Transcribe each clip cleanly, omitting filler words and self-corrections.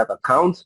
that account.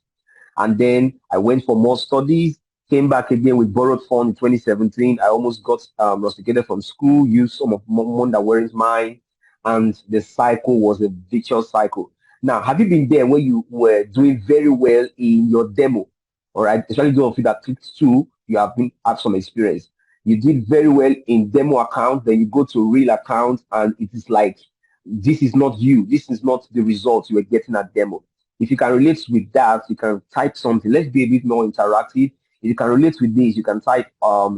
And then I went for more studies, came back again with borrowed fund in 2017. I almost got rusticated from school, used some of money that weren't mine, and the cycle was a vicious cycle. Now, have you been there where you were doing very well in your demo? All right, especially those of you that clicked two, you have some experience. You did very well in demo account, then you go to real account, and it is like this is not you. This is not the results you were getting at demo. If you can relate with that, you can type something. Let's be a bit more interactive. If you can relate with this, you can type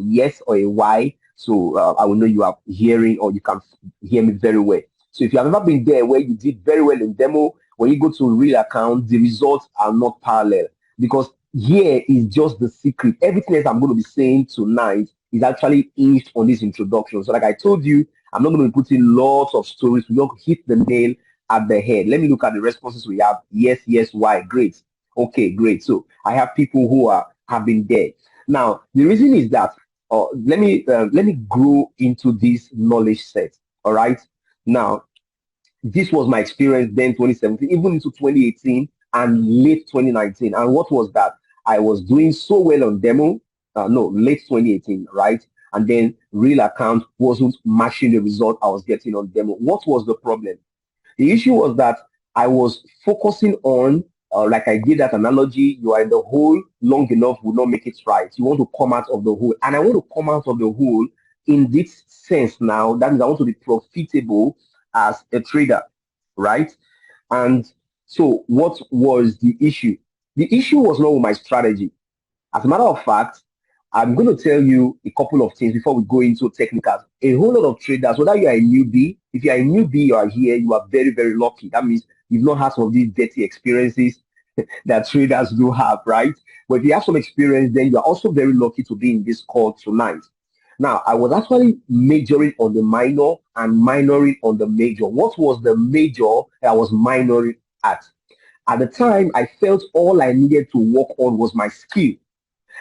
yes or a Y. So I will know you are hearing or you can hear me very well. So if you have ever been there where you did very well in demo, when you go to real account, the results are not parallel, because here is just the secret. Everything else I'm going to be saying tonight is actually hinged on this introduction. So like I told you, I'm not going to be putting lots of stories. We don't hit the nail at the head. Let me look at the responses we have. Yes, yes, why? Great. Okay, great. So I have people who have been there. Now, the reason is that let me grow into this knowledge set. All right. Now, this was my experience then 2017, even into 2018 and late 2019. And what was that? I was doing so well on demo. No, late 2018, right? And then real account wasn't matching the result I was getting on demo. What was the problem? The issue was that I was focusing on, like I did that analogy, you are in the hole long enough, will not make it right. You want to come out of the hole. And I want to come out of the hole in this sense now. That means I want to be profitable as a trader, right? And so what was the issue? The issue was not with my strategy. As a matter of fact, I'm going to tell you a couple of things before we go into technicals. A whole lot of traders, whether you are a newbie, if you are a newbie, you are here, you are very, very lucky. That means you've not had some of these dirty experiences that traders do have, right? But if you have some experience, then you are also very lucky to be in this call tonight. Now, I was actually majoring on the minor and minoring on the major. What was the major that I was minoring at? At the time, I felt all I needed to work on was my skill.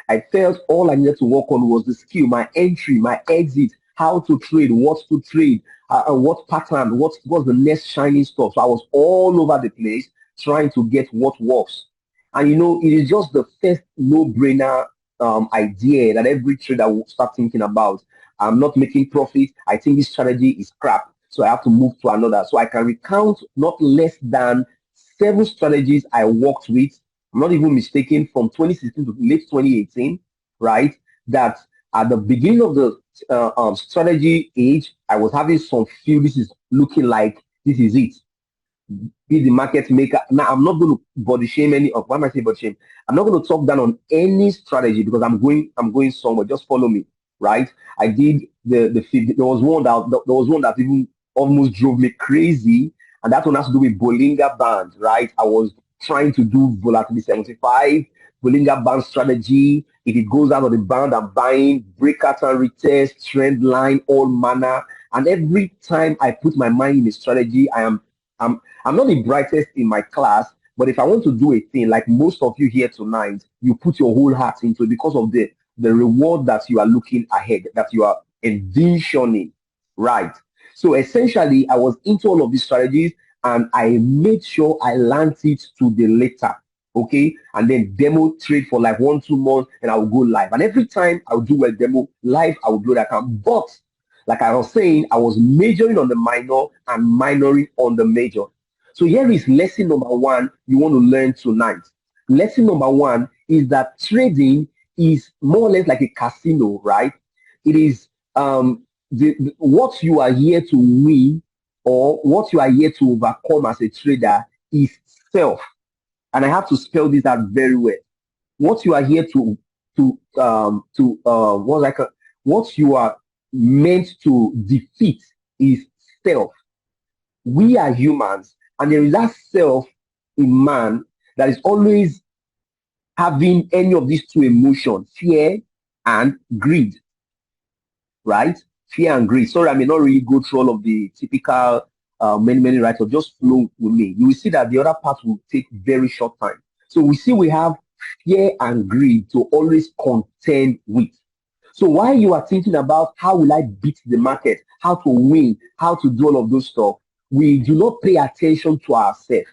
I felt all I needed to work on was the skill, my entry, my exit, how to trade, what to trade, what pattern, what's the next shining stuff. So I was all over the place trying to get what works. And you know, it is just the first no-brainer idea that every trader will start thinking about. I'm not making profit. I think this strategy is crap. So I have to move to another. So I can recount not less than 7 strategies I worked with. I'm not even mistaken, from 2016 to late 2018, right? That at the beginning of the strategy age, I was having some feel this is looking like this is it. Be the market maker. Now, I'm not going to body shame any of, why am I saying body shame? I'm not going to talk down on any strategy because I'm going somewhere. Just follow me, right? I did there was one that even almost drove me crazy, and that one has to do with Bollinger Band, right? I was trying to do volatility 75, Bollinger Band strategy. If it goes out of the band, I'm buying, breakout and retest, trend line, all manner. And every time I put my mind in a strategy, I'm not the brightest in my class, but if I want to do a thing like most of you here tonight, you put your whole heart into it because of the reward that you are looking ahead, that you are envisioning, right? So essentially, I was into all of these strategies, and I made sure I learned it to the letter, okay? And then demo trade for like 1-2 months, and I will go live. And every time I would do a demo live, I would blow that account. But like I was saying, I was majoring on the minor and minoring on the major. So here is lesson number 1 you want to learn tonight. Lesson number 1 is that trading is more or less like a casino, right? It is what you are here to win, or what you are here to overcome as a trader, is self. And I have to spell this out very well. What you are here what you are meant to defeat is self. We are humans, and there is that self in man that is always having any of these 2 emotions, fear and greed, right? Fear and greed. Sorry, I may not really go through all of the typical many write-ups. Just flow with me. You will see that the other part will take very short time. So we have fear and greed to always contend with. So while you are thinking about how will I beat the market, how to win, how to do all of those stuff, we do not pay attention to ourselves.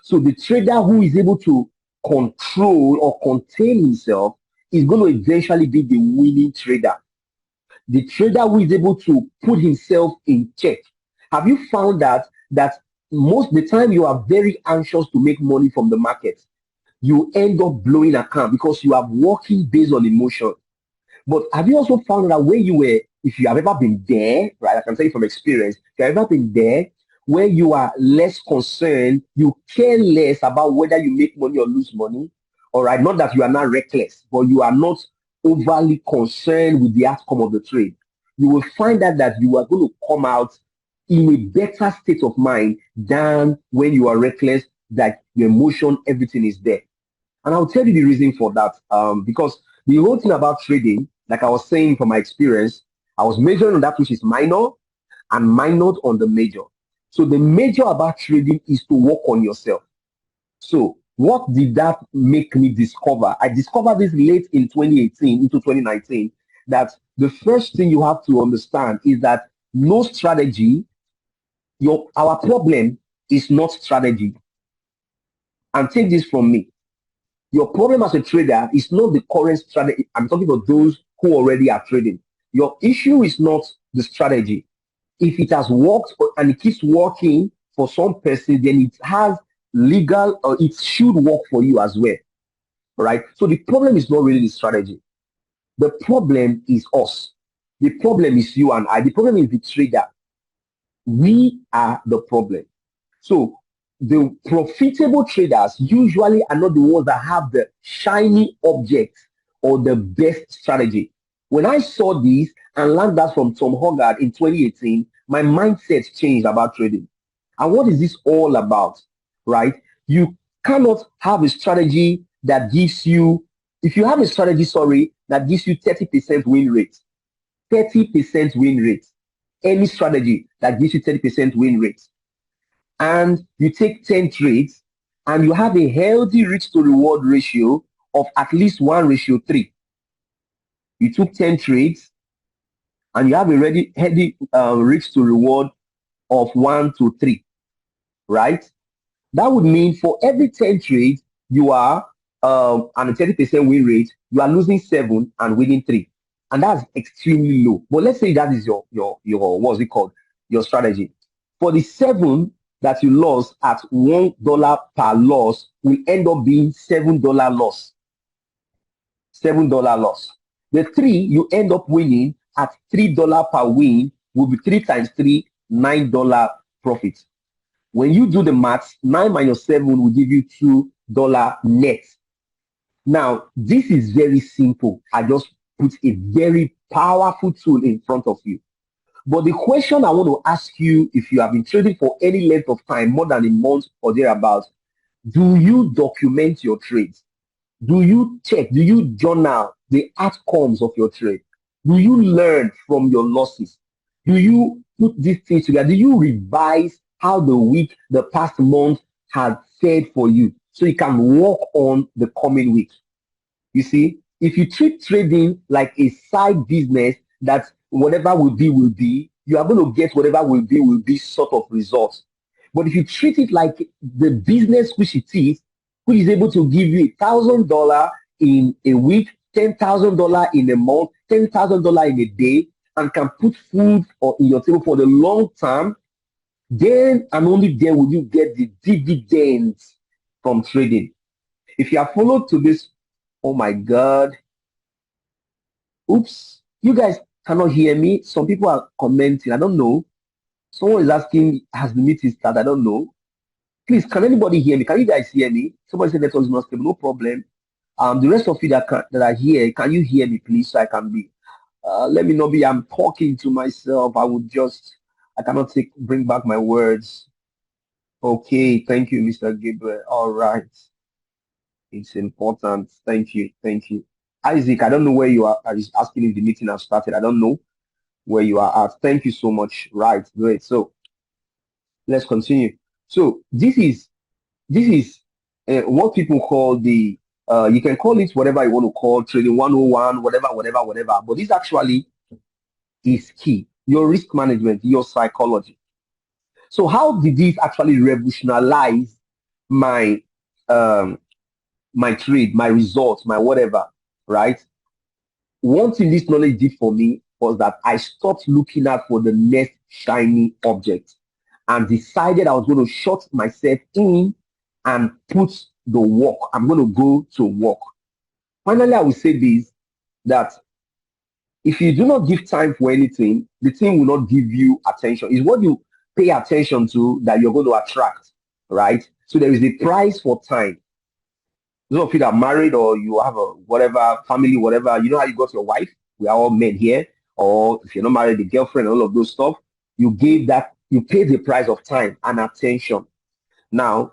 So the trader who is able to control or contain himself is going to eventually be the winning trader. The trader who is able to put himself in check. Have you found that most of the time you are very anxious to make money from the market, you end up blowing account because you are working based on emotion. But have you also found that when you were, if you have ever been there, right? I can tell you from experience, if you have ever been there where you are less concerned, you care less about whether you make money or lose money. All right, not that you are not reckless, but you are not overly concerned with the outcome of the trade. You will find out that you are going to come out in a better state of mind than when you are reckless, that your emotion, everything is there. And I'll tell you the reason for that. Because the whole thing about trading, like I was saying from my experience, I was majoring on that which is minor and minored on the major. So the major about trading is to work on yourself. So what did that make me discover? I discovered this late in 2018 into 2019, that the first thing you have to understand is that no strategy, our problem is not strategy. And take this from me. Your problem as a trader is not the current strategy. I'm talking about those who already are trading. Your issue is not the strategy. If it has worked and it keeps working for some person, then it has legal, or it should work for you as well. Right? So the problem is not really the strategy. The problem is us. The problem is you and I. The problem is the trader. We are the problem. So the profitable traders usually are not the ones that have the shiny object or the best strategy. When I saw this and learned that from Tom Hogarth in 2018, my mindset changed about trading. And what is this all about, right? You cannot have a strategy that gives you, if you have a strategy, sorry, that gives you 30% win rate, 30% win rate, any strategy that gives you 30% win rate, and you take 10 trades and you have a healthy risk to reward ratio of at least 1:3. You took 10 trades and you have a ready healthy risk to reward of 1:3, right? That would mean for every 10 trades you are on a 30% win rate, you are losing 7 and winning 3. And that's extremely low. But let's say that is your what's it called? Your strategy. For the 7 that you lost at $1 per loss will end up being $7 loss. $7 loss. The 3 you end up winning at $3 per win will be 3 times 3, $9 profit. When you do the maths, 9 minus 7 will give you $2 net. Now, this is very simple. I just put a very powerful tool in front of you. But the question I want to ask you, if you have been trading for any length of time, more than a month or thereabouts, do you document your trades? Do you check, do you journal the outcomes of your trade? Do you learn from your losses? Do you put these things together? Do you revise how the week, the past month has fared for you so you can work on the coming week? You see, if you treat trading like a side business that whatever will be, you are going to get whatever will be sort of results. But if you treat it like the business which it is, which is able to give you $1,000 in a week, $10,000 in a month, $10,000 in a day, and can put food on your table for the long term, then and only then will you get the dividends from trading. If you have followed to this, oh my God, oops, you guys cannot hear me. Some people are commenting. I don't know. Someone is asking, has the meeting started? I don't know. Please, can anybody hear me? Can you guys hear me? Somebody said network is not stable. No problem. The rest of you that are here, can you hear me, please, so I can be? Let me not be. I'm talking to myself. I cannot bring back my words. Okay, thank you, Mr. Gabriel. All right, it's important. Thank you, thank you. Isaac, I don't know where you are. I was asking if the meeting has started. I don't know where you are at. Thank you so much. Right, great. So let's continue. So this is what people call the you can call it whatever you want to call trading 101, whatever. But this actually is key. Your risk management, your psychology. So how did this actually revolutionize my my trade, my results, my whatever, right? One thing this knowledge did for me was that I stopped looking out for the next shiny object and decided I was going to shut myself in and put the work. I'm going to go to work. Finally, I will say this, that if you do not give time for anything, the thing will not give you attention. It's what you pay attention to that you're going to attract, right? So there is a price for time. Those of you that are married or you have a whatever family, whatever, you know how you got your wife? We are all men here. Or if you're not married, the girlfriend, all of those stuff. You gave that, you paid the price of time and attention. Now,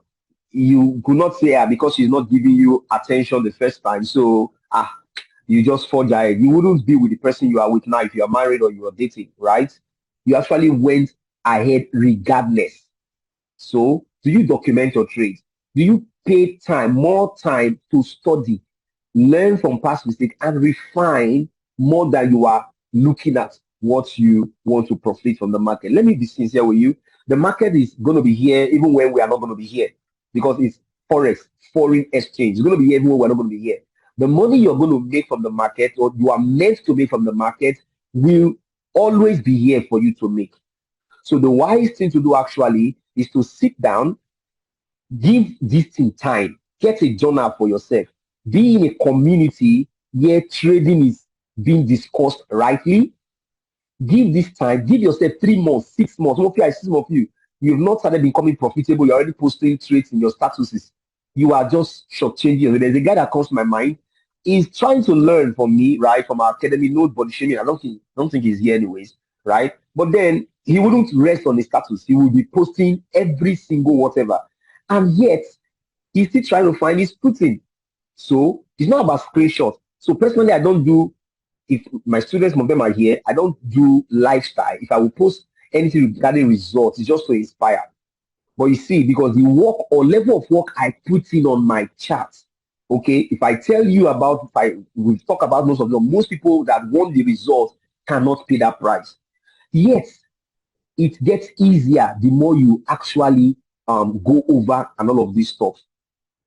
you could not say, because she's not giving you attention the first time, so you just forge ahead. You wouldn't be with the person you are with now if you are married or you are dating, right? You actually went ahead regardless. So, do you document your trades? Do you pay time, more time to study, learn from past mistakes, and refine more than you are looking at what you want to profit from the market? Let me be sincere with you. The market is going to be here even when we are not going to be here because it's forex, foreign exchange. It's going to be here even when we're not going to be here. The money you're going to make from the market or you are meant to make from the market will always be here for you to make. So the wise thing to do actually is to sit down, give this thing time, get a journal for yourself, be in a community where trading is being discussed rightly. Give this time, give yourself 3 months, 6 months. Some of you, I see some of you, you've not started becoming profitable, you're already posting trades in your statuses. You are just shortchanging. There's a guy that comes to my mind. He's trying to learn from me, right? From our academy, no body shaming. I don't think he's here anyways, right? But then he wouldn't rest on his status. He would be posting every single whatever. And yet, he's still trying to find his footing. So it's not about screenshots. So personally, I don't do, if my students, some of them are here, I don't do lifestyle. If I will post anything regarding results, it's just to inspire. But you see, because the work or level of work I put in on my chart, okay, if I tell you about, if we talk about most of them, most people that want the result cannot pay that price. Yet, it gets easier the more you actually go over and all of this stuff.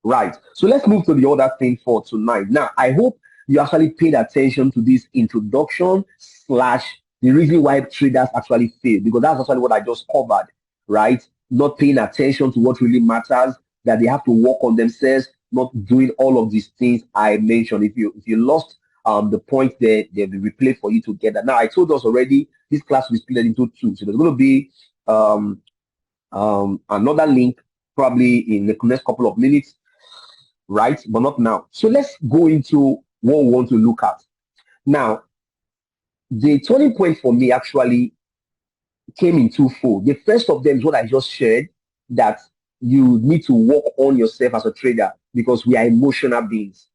Right. So let's move to the other thing for tonight. Now, I hope you actually paid attention to this introduction / the reason why traders actually fail, because that's actually what I just covered, right? Not paying attention to what really matters, that they have to work on themselves, not doing all of these things I mentioned. If you lost the point there, they'll be replayed for you to get that. Now, I told us already, this class will be split into 2. So there's going to be another link probably in the next couple of minutes, right? But not now. So let's go into what we want to look at. Now, the turning point for me actually came in twofold. The first of them is what I just shared, that you need to work on yourself as a trader because we are emotional beings.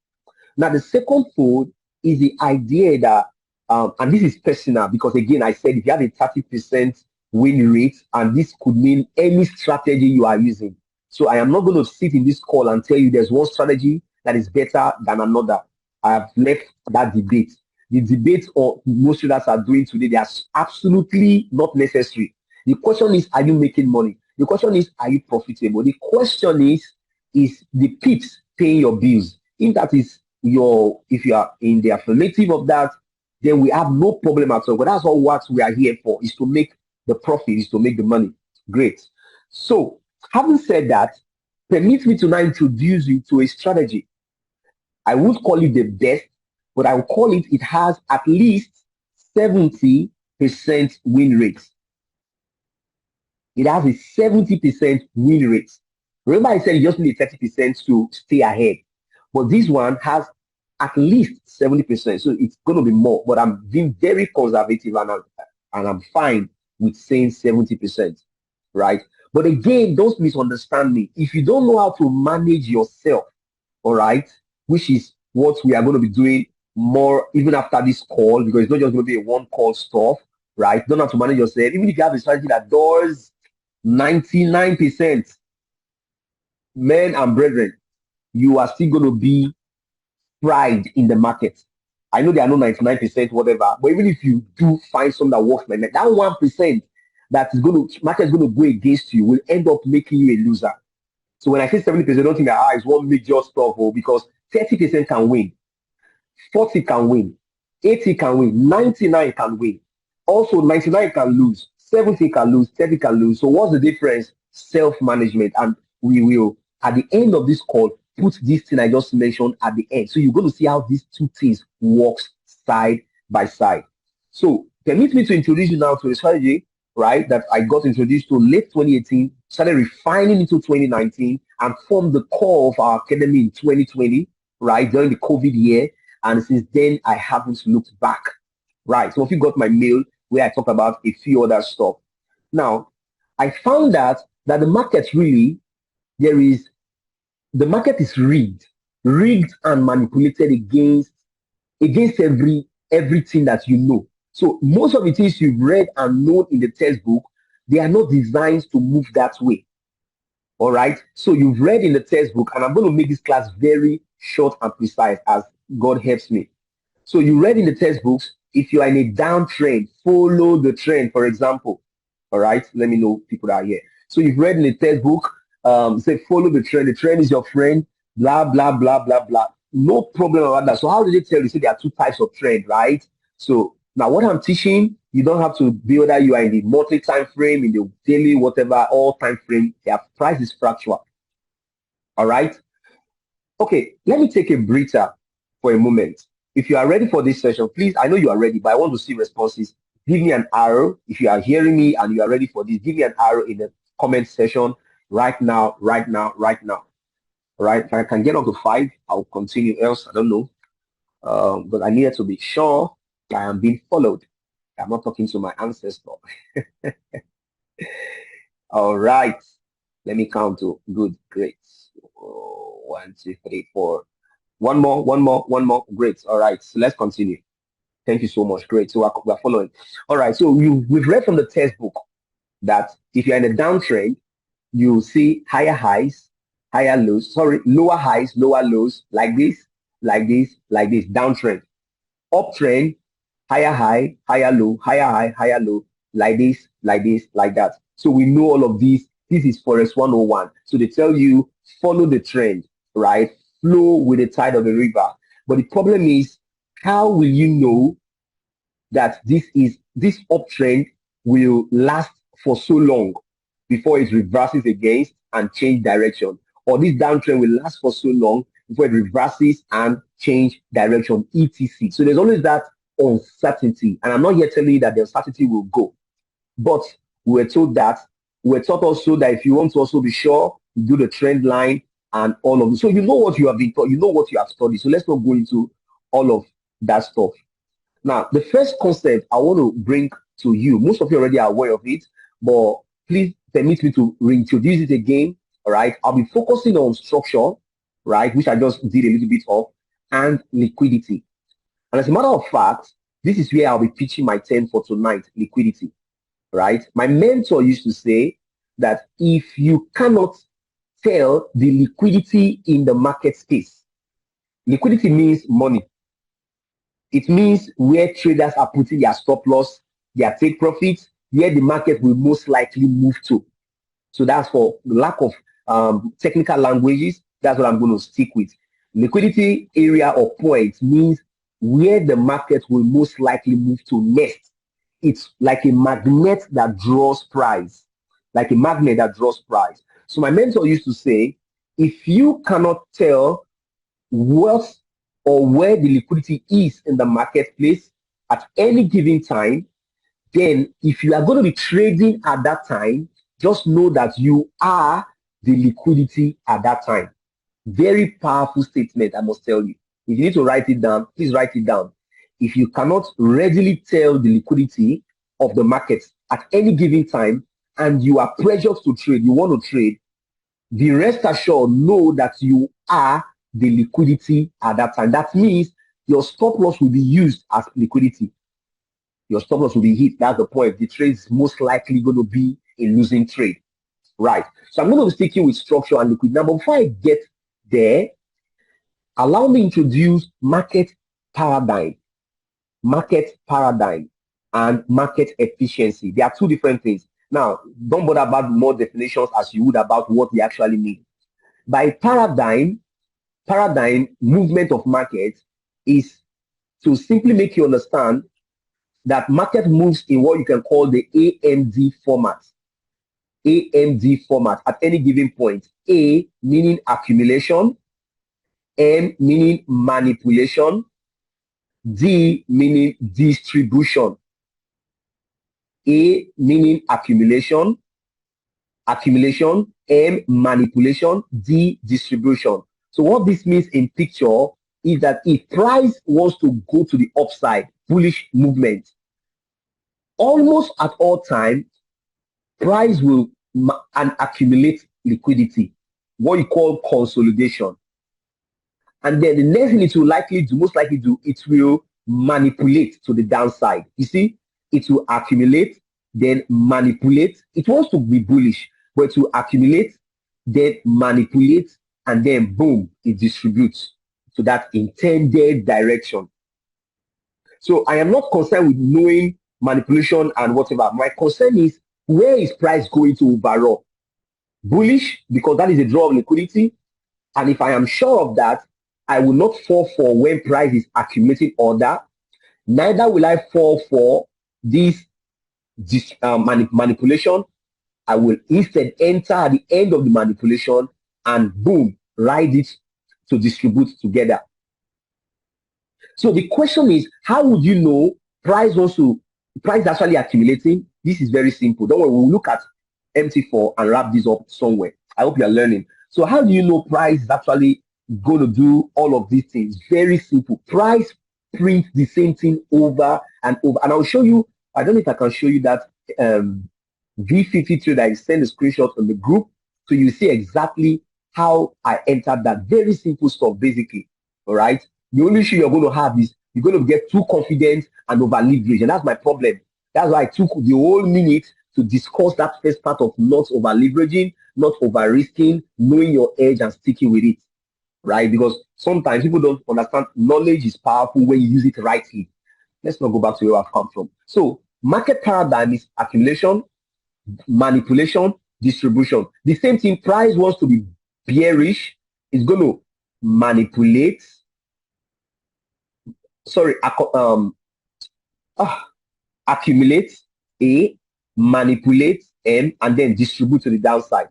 Now, the second fold is the idea that, and this is personal because again, I said if you have a 30% win rate, and this could mean any strategy you are using. So I am not going to sit in this call and tell you there's one strategy that is better than another. I have left that debate. The debate most traders are doing today, they are absolutely not necessary. The question is, are you making money? The question is, are you profitable? The question is the pips paying your bills? If that is if you are in the affirmative of that, then we have no problem at all. But that's all what we are here for, is to make the profit, is to make the money. Great. So, having said that, permit me to now introduce you to a strategy. I won't call it the best, but I will call it has at least 70% win rate. It has a 70% win rate. Remember I said you just need 30% to stay ahead. But this one has at least 70%. So it's going to be more. But I'm being very conservative and I'm fine with saying 70%. Right? But again, don't misunderstand me. If you don't know how to manage yourself, all right, which is what we are going to be doing more even after this call, because it's not just going to be a one call stuff, right? You don't have to manage yourself. Even if you have a strategy that does 99%, men and brethren, you are still going to be fried in the market. I know there are no 99% whatever, but even if you do find something that works, like that 1% that is going to market is going to go against you will end up making you a loser. So when I say 70%, don't think that it's one major stuff, because 30% can win, 40 can win, 80 can win, 99 can win. Also, 99 can lose, 70 can lose, 30 can lose. So what's the difference? Self-management. And we will, at the end of this call, put this thing I just mentioned at the end. So you're going to see how these two things works side by side. So permit me to introduce you now to a strategy, right, that I got introduced to late 2018, started refining into 2019, and formed the core of our academy in 2020, right, during the COVID year. And since then, I haven't looked back. Right. So if you got my mail where I talk about a few other stuff. Now, I found that the market really, the market is rigged and manipulated against everything that you know. So most of the things you've read and known in the textbook, they are not designed to move that way. All right. So you've read in the textbook, and I'm going to make this class very short and precise as God helps me. So you read in the textbooks, if you are in a downtrend, follow the trend, for example. All right. Let me know people that are here. So you've read in the textbook, say follow the trend. The trend is your friend, blah, blah, blah, blah, blah. No problem about that. So how did they tell you? Say there are two types of trend, right? So now what I'm teaching, you don't have to be whether you are in the monthly time frame, in the daily, whatever, all time frame. Their price is fractional. All right. Okay, let me take a breather for a moment. If you are ready for this session, please, I know you are ready, but I want to see responses. Give me an arrow. If you are hearing me and you are ready for this, give me an arrow in the comment section right now, right now, right now. All right, if I can get up to 5, I'll continue. Else, I don't know. But I needed to be sure I am being followed. I'm not talking to my ancestor. All right, let me count to good, great. 1, 2, 3, 4. One more. Great. All right. So let's continue. Thank you so much. Great. So we're following. All right. So we've read from the textbook that if you're in a downtrend, you see higher highs, higher lows. Sorry, lower highs, lower lows, like this, like this, like this. Downtrend. Uptrend, higher high, higher low, higher high, higher low, like this, like this, like that. So we know all of these. This is Forex 101. So they tell you follow the trend, right? Flow with the tide of the river. But the problem is, how will you know that this uptrend will last for so long before it reverses against and change direction? Or this downtrend will last for so long before it reverses and change direction, etc. So there's always that uncertainty. And I'm not here telling you that the uncertainty will go. But we're taught also that if you want to also be sure, you do the trend line and all of it. So you know what you have been taught, you know what you have studied. So let's not go into all of that stuff. Now, the first concept I want to bring to you, most of you already are aware of it, but please permit me to reintroduce it again. All right. I'll be focusing on structure, right, which I just did a little bit of, and liquidity. And as a matter of fact, this is where I'll be pitching my 10 for tonight, liquidity. Right? My mentor used to say that if you cannot tell the liquidity in the market space, liquidity means money. It means where traders are putting their stop loss, their take profits, where the market will most likely move to. So that's for lack of technical languages. That's what I'm going to stick with. Liquidity area or point means where the market will most likely move to next. It's like a magnet that draws price, like a magnet that draws price. So my mentor used to say, if you cannot tell what or where the liquidity is in the marketplace at any given time, then if you are going to be trading at that time, just know that you are the liquidity at that time. Very powerful statement, I must tell you. If you need to write it down, please write it down. If you cannot readily tell the liquidity of the market at any given time and you are pressured to trade, you want to trade, the rest assured know that you are the liquidity at that time. That means your stop loss will be used as liquidity. Your stop loss will be hit. That's the point. The trade is most likely going to be a losing trade. Right. So I'm going to be sticking with structure and liquidity. Now, before I get there, allow me to introduce market paradigm and market efficiency. They are two different things. Now, don't bother about more definitions as you would about what they actually mean. By paradigm movement of market is to simply make you understand that market moves in what you can call the AMD format. AMD format at any given point. A meaning accumulation, M meaning manipulation, D meaning distribution. A meaning accumulation, M manipulation, D distribution. So what this means in picture is that if price wants to go to the upside, bullish movement, almost at all times, price will and accumulate liquidity, what you call consolidation. And then the next thing it will likely do, most likely do, it will manipulate to the downside. You see, it will accumulate, then manipulate. It wants to be bullish, but it will accumulate, then manipulate, and then boom, it distributes to that intended direction. So I am not concerned with knowing manipulation and whatever. My concern is, where is price going to overall? Bullish, because that is a draw of liquidity. And if I am sure of that, I will not fall for when price is accumulating order. Neither will I fall for this manipulation. I will instead enter at the end of the manipulation and boom, ride it to distribute together. So the question is, how would you know price is actually accumulating? This is very simple. Don't worry, we'll look at MT4 and wrap this up somewhere. I hope you are learning. So how do you know price is actually going to do all of these things? Very simple. Price prints the same thing over and over. And I'll show you, I don't know if I can show you that V50 trade. I send a screenshot on the group so you see exactly how I entered that. Very simple stuff, basically. All right. The only issue you're going to have is you're going to get too confident and over leverage. And that's my problem. That's why I took the whole minute to discuss that first part of not over leveraging, not over risking, knowing your edge and sticking with it. Right? Because sometimes people don't understand knowledge is powerful when you use it rightly. Let's not go back to where I've come from. So market paradigm is accumulation, manipulation, distribution. The same thing, price wants to be bearish, is going to manipulate, accumulate, A, manipulate, M, and then distribute to the downside.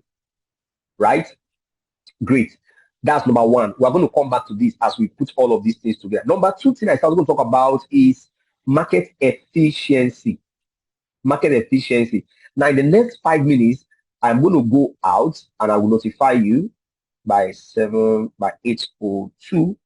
Right? Great. That's number one. We're going to come back to this as we put all of these things together. Number two thing I was going to talk about is market efficiency. Market efficiency. Now, in the next 5 minutes, I'm going to go out and I will notify you by 8:02.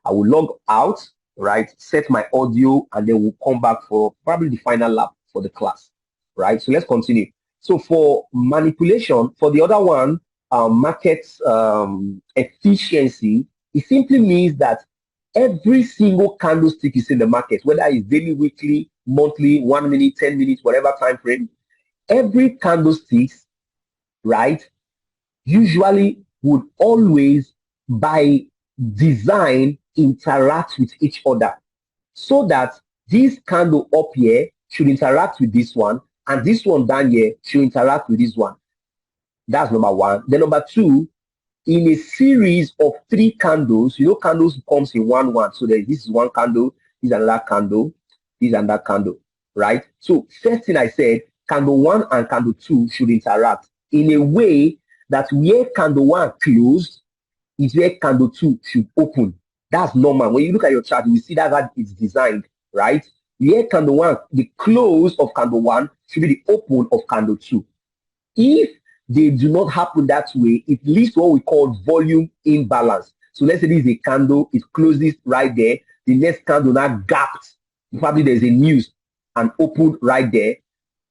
I will log out, right? Set my audio, and then we'll come back for probably the final lap for the class, right? So let's continue. So for manipulation, for the other one, market efficiency, it simply means that every single candlestick is in the market, whether it's daily, weekly, monthly, 1 minute, 10 minutes, whatever time frame, every candlestick, right, usually would always by design interact with each other, so that this candle up here should interact with this one, and this one down here should interact with this one. That's number one. Then number two, in a series of 3 candles, you know, candles comes in one. So this is one candle, this is another candle, this is another candle, right? So first thing I said, candle 1 and candle 2 should interact in a way that where candle 1 closed is where candle 2 should open. That's normal. When you look at your chart, you see that it's designed, right? Where candle 1, the close of candle 1 should be the open of candle 2. If they do not happen that way, it leads to what we call volume imbalance. So let's say this is a candle, it closes right there. The next candle now gapped. Probably there's a news and opened right there.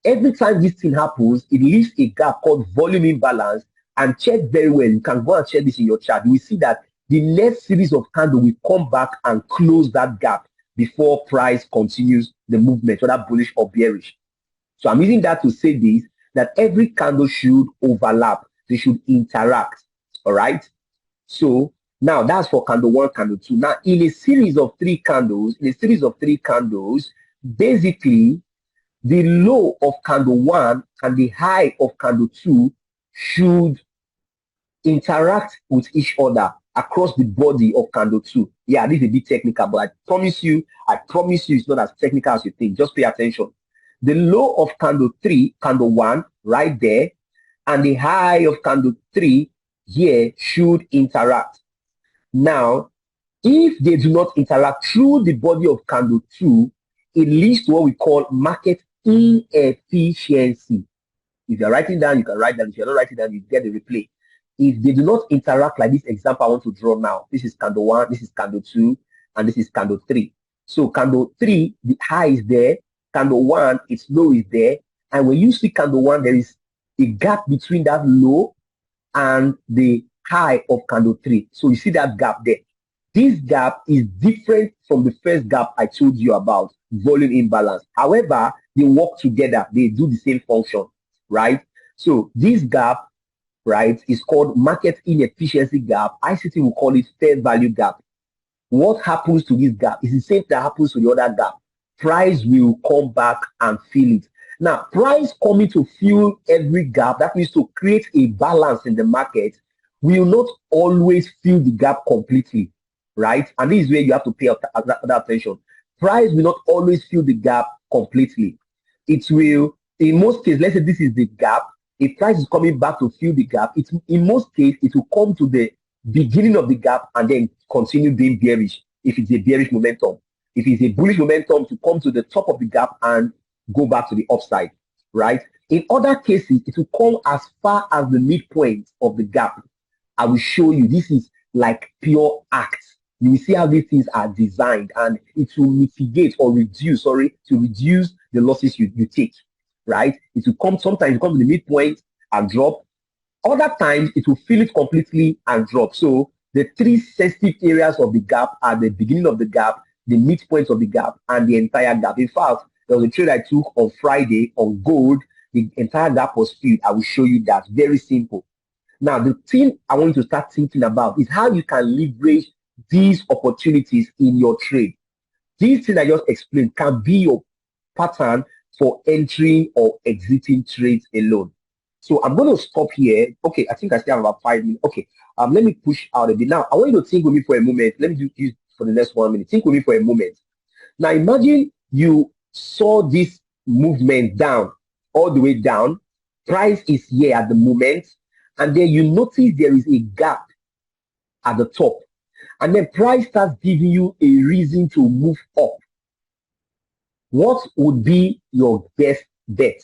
Every time this thing happens, it leaves a gap called volume imbalance. And check very well. You can go and check this in your chart. You will see that the next series of candles will come back and close that gap before price continues the movement, whether bullish or bearish. So I'm using that to say this, that every candle should overlap. They should interact. All right. So now that's for candle 1, candle 2. Now in a series of 3 candles, basically the low of candle 1 and the high of candle 2 should interact with each other across the body of candle 2. Yeah, this is a bit technical, but I promise you it's not as technical as you think. Just pay attention. The low of candle 3, candle 1, right there, and the high of candle 3 here should interact. Now, if they do not interact through the body of candle 2, it leads to what we call market inefficiency. If you're writing down, you can write down. If you're not writing down, you get the replay. If they do not interact like this example I want to draw now, this is candle 1, this is candle 2, and this is candle 3. So candle 3, the high is there. Candle 1, its low is there. And when you see candle 1, there is a gap between that low and the high of candle 3. So you see that gap there. This gap is different from the first gap I told you about, volume imbalance. However, they work together. They do the same function, right? So this gap, right, is called market inefficiency gap. ICT will call it fair value gap. What happens to this gap is the same that happens to the other gap. Price will come back and fill it. Now, price coming to fill every gap, that means to create a balance in the market, will not always fill the gap completely, right? And this is where you have to pay attention. Price will not always fill the gap completely. It will, in most cases, let's say this is the gap. If price is coming back to fill the gap, in most cases, it will come to the beginning of the gap and then continue being bearish if it's a bearish momentum. If it's a bullish momentum, to come to the top of the gap and go back to the upside, right? In other cases, it will come as far as the midpoint of the gap. I will show you. This is like pure act. You will see how these things are designed, and it will mitigate or reduce, to reduce the losses you take, right? It will come, sometimes it comes to the midpoint and drop. Other times, it will fill it completely and drop. So the three sensitive areas of the gap are the beginning of the gap, the midpoint of the gap, and the entire gap. In fact, there was a trade I took on Friday on gold. The entire gap was filled. I will show you that. Very simple. Now, the thing I want you to start thinking about is how you can leverage these opportunities in your trade. These things I just explained can be your pattern for entering or exiting trades alone. So I'm going to stop here. Okay, I think I still have about 5 minutes. Okay, let me push out a bit. Now, I want you to think with me for a moment. Let me do this for the next 1 minute. Think with me for a moment. Now, imagine you saw this movement down, all the way down. Price is here at the moment. And then you notice there is a gap at the top. And then price starts giving you a reason to move up. What would be your best bet?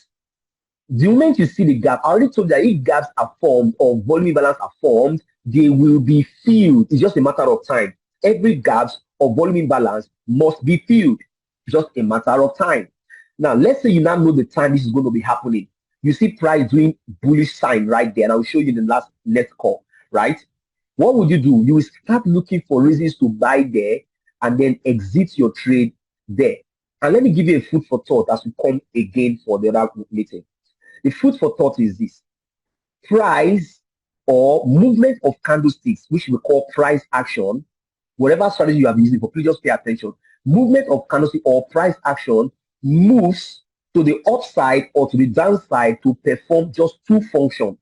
The moment you see the gap, I already told you that if gaps are formed or volume imbalance are formed, they will be filled. It's just a matter of time. Every gap or volume imbalance must be filled. It's just a matter of time. Now, let's say you now know the time this is going to be happening. You see price doing bullish sign right there, and I'll show you in the next call, right? What would you do? You will start looking for reasons to buy there and then exit your trade there. And let me give you a food for thought as we come again for the other meeting. The food for thought is this. Price or movement of candlesticks, which we call price action, whatever strategy you have used, but please just pay attention. Movement of candlestick or price action moves to the upside or to the downside to perform just two functions.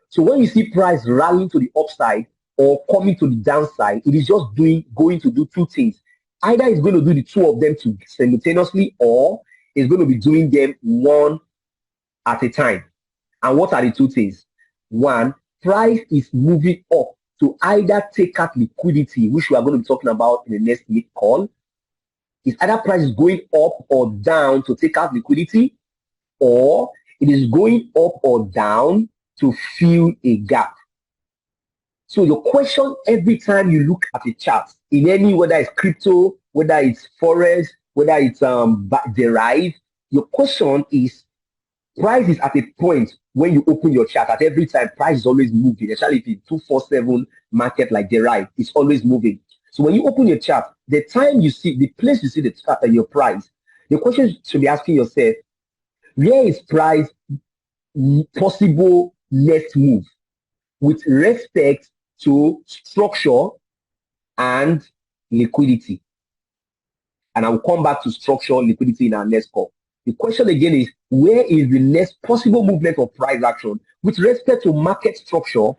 So when you see price rallying to the upside or coming to the downside, it is just going to do two things. Either it's going to do the two of them simultaneously, or it's going to be doing them one at a time. And what are the two things? One, price is moving up to either take out liquidity, which we are going to be talking about in the next week call. It's either price is going up or down to take out liquidity, or it is going up or down to fill a gap. So your question every time you look at a chart, in any, whether it's crypto, whether it's forex, whether it's derived, your question is, price is at a point when you open your chart, at every time price is always moving, especially if it's 247 market like derived, it's always moving. So when you open your chart, the time you see, the place you see the chart and your price, the question should be asking yourself, where is price possible next move with respect to structure and liquidity? And I will come back to structure, liquidity in our next call. The question again is, where is the next possible movement of price action with respect to market structure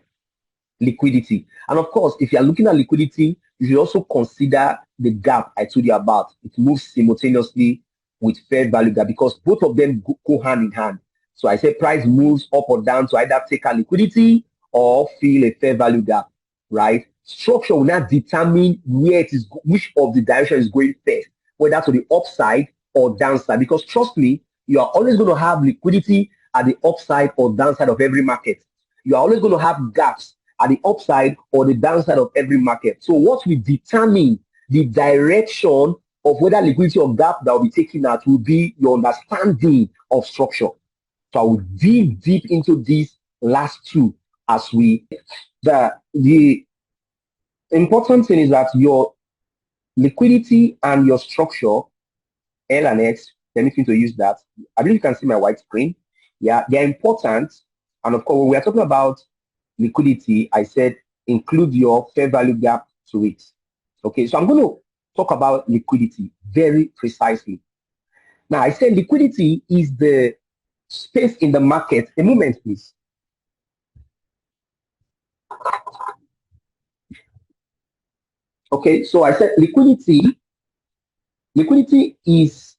liquidity. And of course, if you are looking at liquidity, you should also consider the gap I told you about. It moves simultaneously with fair value gap because both of them go hand in hand. So I say price moves up or down to either take a liquidity or fill a fair value gap, right? Structure will not determine where it is, which of the direction is going first, whether to the upside or downside. Because trust me, you are always going to have liquidity at the upside or downside of every market. You are always going to have gaps at the upside or the downside of every market. So what will determine the direction of whether liquidity or gap that will be taken out will be your understanding of structure. So I will dig deep into these last two as the important thing is that your liquidity and your structure, L and X, permit me to use that. I believe you can see my white screen. Yeah, they're important. And of course, when we are talking about liquidity, I said include your fair value gap to it. Okay, so I'm going to talk about liquidity very precisely. Now, I said liquidity is the space in the market. A moment, please. Okay, so I said liquidity is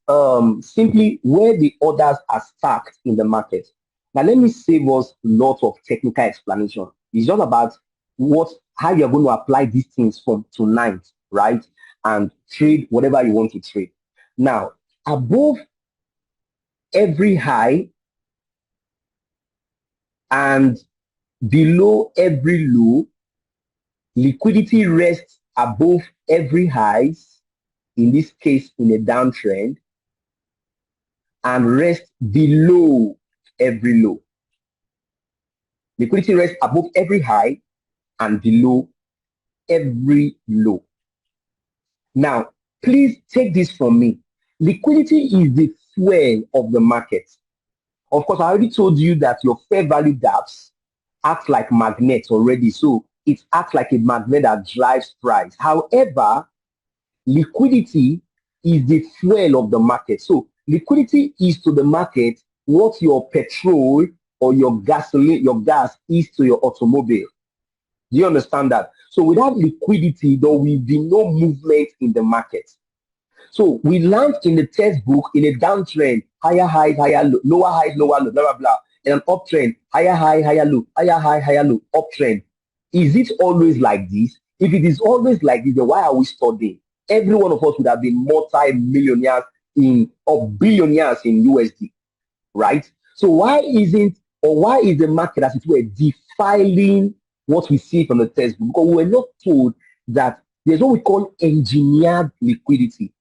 simply where the orders are stacked in the market. Now, let me save us lots of technical explanation. It's just about how you're going to apply these things from tonight, right? And trade whatever you want to trade. Now, above every high and below every low, liquidity rests above every highs, in this case in a downtrend, and rests below every low. Liquidity rests above every high and below every low. Now, please take this from me. Liquidity is the fuel of the market. Of course, I already told you that your fair value gaps act like magnets already. So it acts like a magnet that drives price. However, liquidity is the fuel of the market. So liquidity is to the market what your petrol or your gasoline, your gas is to your automobile. Do you understand that? So without liquidity, there will be no movement in the market. So we learned in the textbook in a downtrend, higher highs, higher low, lower highs, lower low, blah, blah, blah. In an uptrend, higher high, higher low, higher high, higher low, uptrend. Is it always like this? If it is always like this, then why are we studying? Every one of us would have been multi-millionaires or billionaires in USD, right? So why is the market, as it were, defiling what we see from the textbook? Because we were not told that there's what we call engineered liquidity.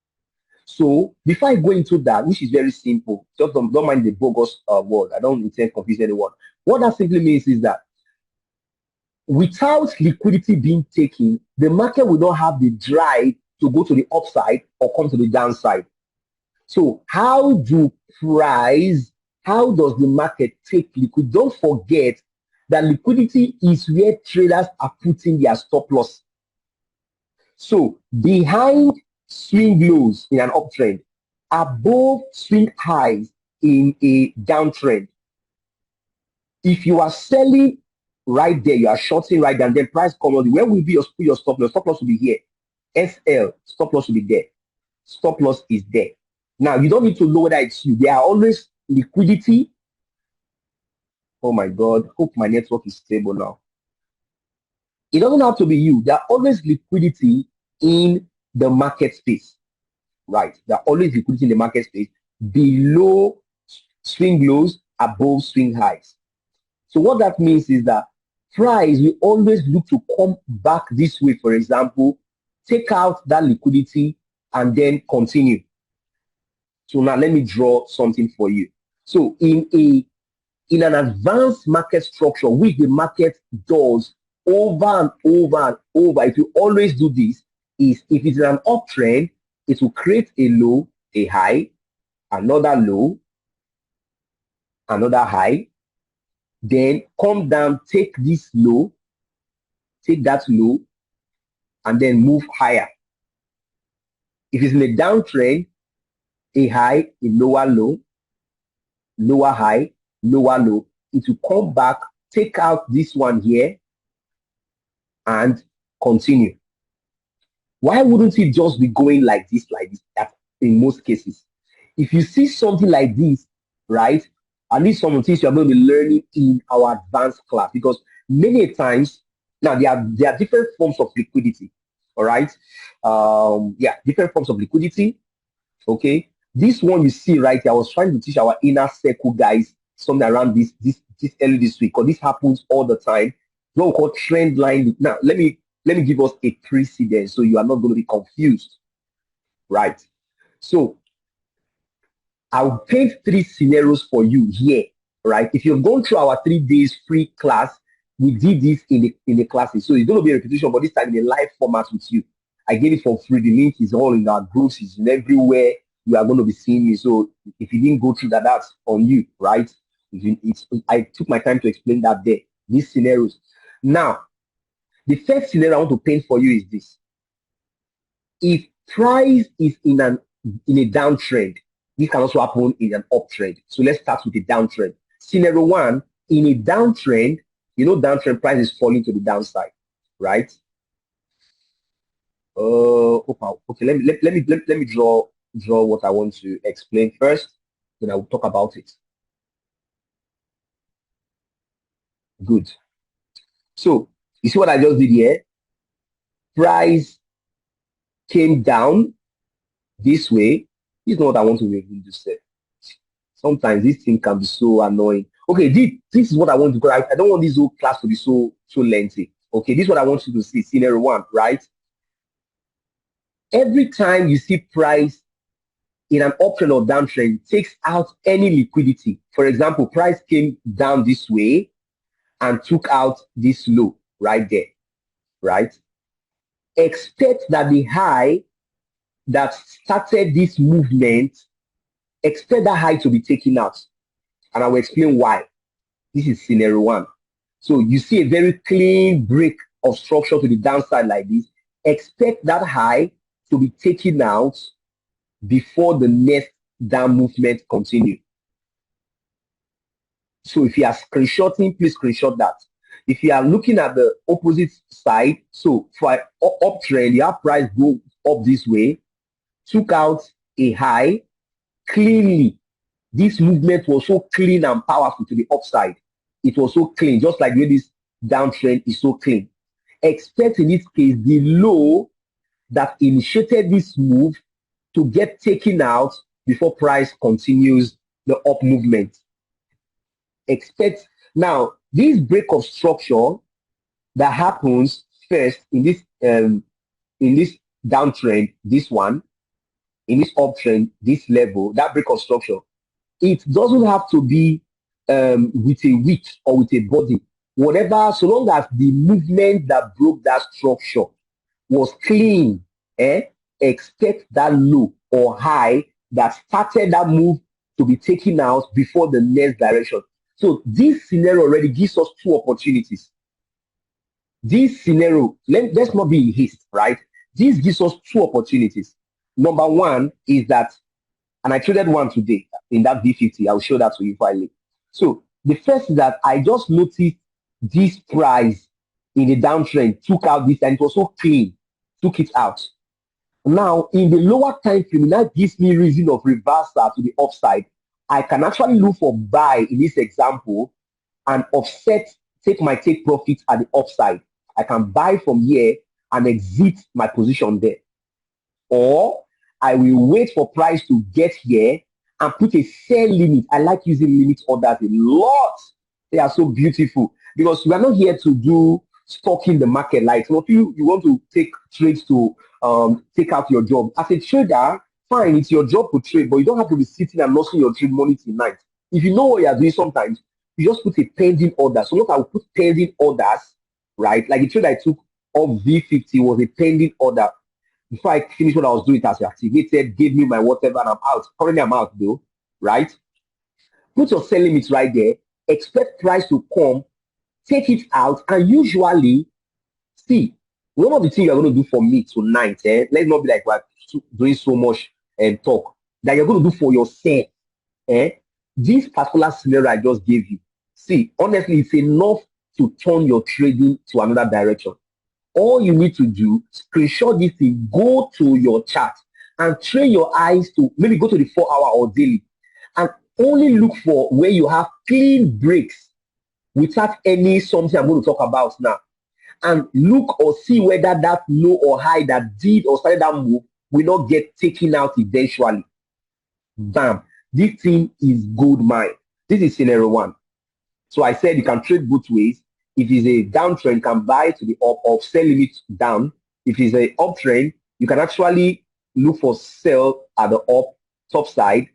So before I go into that, which is very simple, just don't mind the bogus word. I don't intend to confuse anyone. What that simply means is that without liquidity being taken, the market will not have the drive to go to the upside or come to the downside. So how does the market take liquidity? Don't forget that liquidity is where traders are putting their stop loss. So behind swing lows in an uptrend, above swing highs in a downtrend. If you are selling right there, you are shorting right there, and then price comes on, where will be your stop loss? Stop loss will be here. SL, stop loss will be there. Stop loss is there. Now, you don't need to know whether it's you. There are always liquidity. Oh my God, hope my network is stable now. It doesn't have to be you. There are always liquidity in the market space, right? There are always liquidity in the market space below swing lows, above swing highs. So what that means is that price will always look to come back this way, for example, take out that liquidity and then continue. So now let me draw something for you. So in an advanced market structure, which the market does over and over and over, it will always do this, is if it's an uptrend, it will create a low, a high, another low, another high, then come down, take this low, take that low, and then move higher. If it's in a downtrend, a high, a lower low, lower high, lower low, it will come back, take out this one here, and continue. Why wouldn't it just be going like this, in most cases? If you see something like this, right, at least some of the things you are going to be learning in our advanced class, because many times now there are different forms of liquidity. All right. Yeah, different forms of liquidity. Okay. This one you see right here, I was trying to teach our inner circle guys something around this early this week, because this happens all the time. What we call trend line. Now, let me give us a precedent so you are not going to be confused. Right. So I'll paint three scenarios for you here, right? If you've gone through our 3 days free class, we did this in the classes. So it's going to be a repetition, but this time in a live format with you. I gave it for free. The link is all in our groups, it's in everywhere. You are going to be seeing me. So if you didn't go through that, that's on you, right? I took my time to explain that there. These scenarios. Now, the first scenario I want to paint for you is this. If price is in a downtrend, this can also happen in an uptrend. So let's start with a downtrend. Scenario one, in a downtrend, downtrend price is falling to the downside, right? Okay. Let me draw what I want to explain first. Then I will talk about it. Good. So you see what I just did here? Price came down this way. This is not what I want to really do. Sometimes this thing can be so annoying. Okay, this is what I want to go. I don't want this whole class to be so lengthy. Okay, this is what I want you to see. Scenario one, right? Every time you see price in an uptrend or downtrend, takes out any liquidity. For example, price came down this way and took out this low right there, right? Expect that the high that started this movement, expect that high to be taken out. And I will explain why. This is scenario one. So you see a very clean break of structure to the downside like this. Expect that high to be taken out before the next down movement continue. So if you are screenshotting, please screenshot that. If you are looking at the opposite side, so for an uptrend, you have price go up this way, took out a high cleanly. This movement was so clean and powerful to the upside. It was so clean, just like when this downtrend is so clean. Expect in this case the low that initiated this move to get taken out before price continues the up movement. Expect now this break of structure that happens first in this downtrend, this one, in this uptrend, this level, that break of structure, it doesn't have to be with a wick or with a body. Whatever, so long as the movement that broke that structure was clean, expect that low or high that started that move to be taken out before the next direction. So this scenario already gives us two opportunities. This scenario, let's not be in haste, right? This gives us two opportunities. Number one is that, and I traded one today in that V50. I'll show that to you finally. So the first is that I just noticed this price in the downtrend took out this, and it was so clean, took it out. Now in the lower time frame, that gives me reason of reversal to the upside. I can actually look for buy in this example and offset, take my take profit at the upside. I can buy from here and exit my position there. Or I will wait for price to get here and put a sell limit. I like using limit orders a lot. They are so beautiful because we are not here to do stocking the market. Like some of you want to take trades to take out your job. As a trader, fine, it's your job to trade, but you don't have to be sitting and losing your trade money tonight. If you know what you are doing sometimes, you just put a pending order. So look, I will put pending orders, right? Like the trade I took of V50 was a pending order. Before I finished what I was doing, it has activated, gave me my whatever, and I'm out. Currently, I'm out though, right? Put your sell limits right there. Expect price to come, take it out, and usually, see, one of the things you're going to do for me tonight, let's not be like we're doing so much and talk, that you're going to do for yourself. This particular scenario I just gave you, see, honestly, it's enough to turn your trading to another direction. All you need to do, screenshot this thing, go to your chart and train your eyes to maybe go to the 4 hour or daily and only look for where you have clean breaks without any something I'm going to talk about now. And look or see whether that low or high that did or started that move will not get taken out eventually. Bam. This thing is gold mine. This is scenario one. So I said you can trade both ways. If it's a downtrend, you can buy to the up or sell limit down. If it's an uptrend, you can actually look for sell at the top side,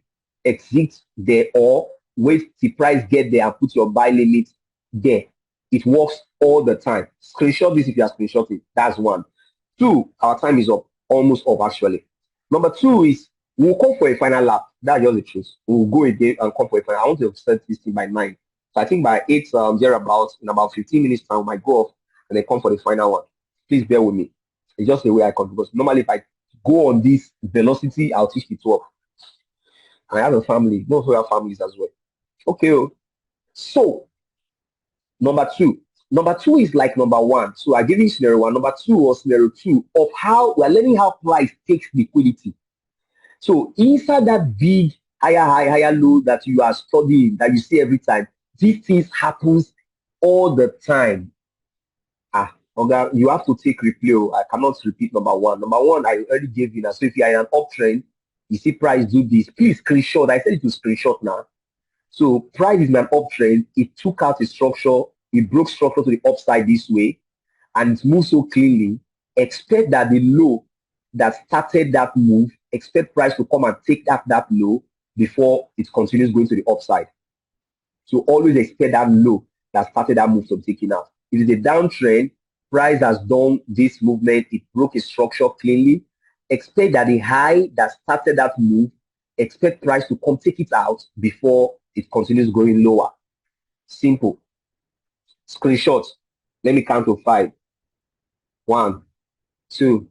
exit there, or wait till price get there and put your buy limit there. It works all the time. Screenshot this if you are screenshotting. That's one. Two, our time is up, almost up actually. Number two is we'll come for a final lap. That's just the truth. We'll go again and come for a final. I want to set this thing by 9. So I think by 8, thereabouts, in about 15 minutes time, I might go off and then come for the final one. Please bear with me. It's just the way I come because normally if I go on this velocity, I'll teach the 12. And I have a family. Most of our families as well. Okay. So number two. Number two is like number one. So I give you scenario one. Number two or scenario two of how we're learning how price takes liquidity. So inside that big higher high, higher low that you are studying, that you see every time, these things happens all the time. Okay, you have to take replay. I cannot repeat number one. Number one, I already gave you now. So if you are in an uptrend, you see price do this. Please screenshot. I said it to screenshot now. So price is in an uptrend. It took out a structure. It broke structure to the upside this way, and it moved so cleanly. Expect that the low that started that move, expect price to come and take that low before it continues going to the upside. So always expect that low that started that move to be taken out. If it's a downtrend, price has done this movement, it broke its structure cleanly. Expect that the high that started that move, expect price to come take it out before it continues going lower. Simple. Screenshot. Let me count to 5. 1, 2,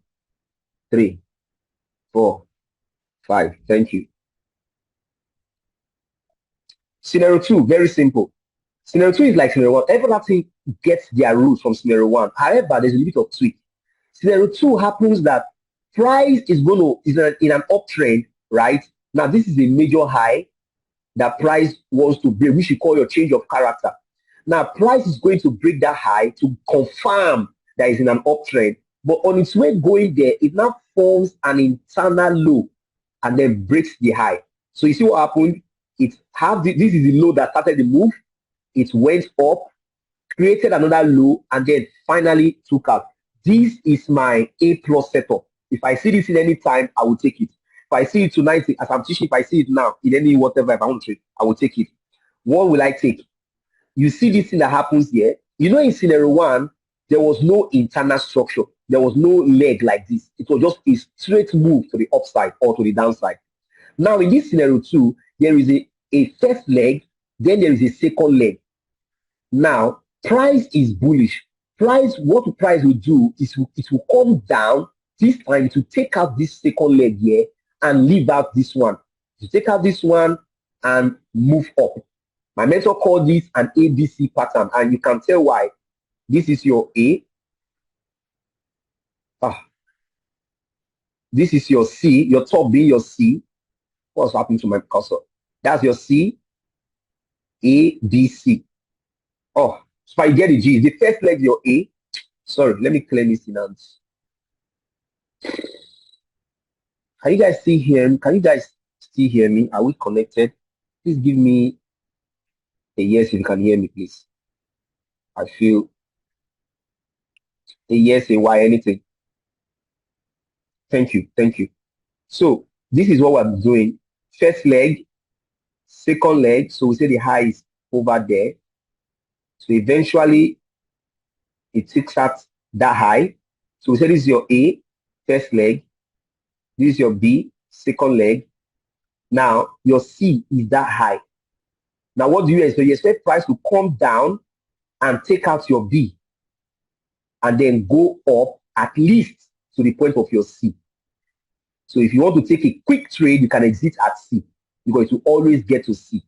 3, 4, 5. Thank you. Scenario 2, very simple. Scenario 2 is like scenario 1. Everything gets their roots from scenario 1. However, there's a little bit of tweak. Scenario 2 happens that price is in an uptrend, right? Now, this is a major high that price wants to break, which you call your change of character. Now, price is going to break that high to confirm that it's in an uptrend. But on its way going there, it now forms an internal low and then breaks the high. So you see what happened? This is the low that started the move. It went up, created another low, and then finally took out. This is my A+ setup. If I see this in any time, I will take it. If I see it tonight, as I'm teaching, if I see it now, in any whatever, if I want to trade, I will take it. What will I take? You see this thing that happens here. You know, in scenario 1, there was no internal structure. There was no leg like this. It was just a straight move to the upside or to the downside. Now, in this scenario 2, there is a first leg, then there is a second leg. Now, price is bullish. What price will do is it will come down this time to take out this second leg here and leave out this one. To take out this one and move up. My mentor called this an ABC pattern, and you can tell why. This is your A. This is your C, your top being your C. What's happening to my cursor? That's your C, A, B, C. Oh, so I get the G. The first leg, your A. Sorry, let me clear this in hands. Can you guys still hear me? Can you guys still hear me? Are we connected? Please give me a yes if you can hear me, please. I feel a yes, a why, anything. Thank you, thank you. So this is what we're doing. First leg, second leg. So we say the high is over there. So eventually it takes out that high. So we say this is your A, first leg. This is your B, second leg. Now your C is that high. Now what do you expect? You expect price to come down and take out your B and then go up at least to the point of your C. So if you want to take a quick trade, you can exit at C because it will always get to C.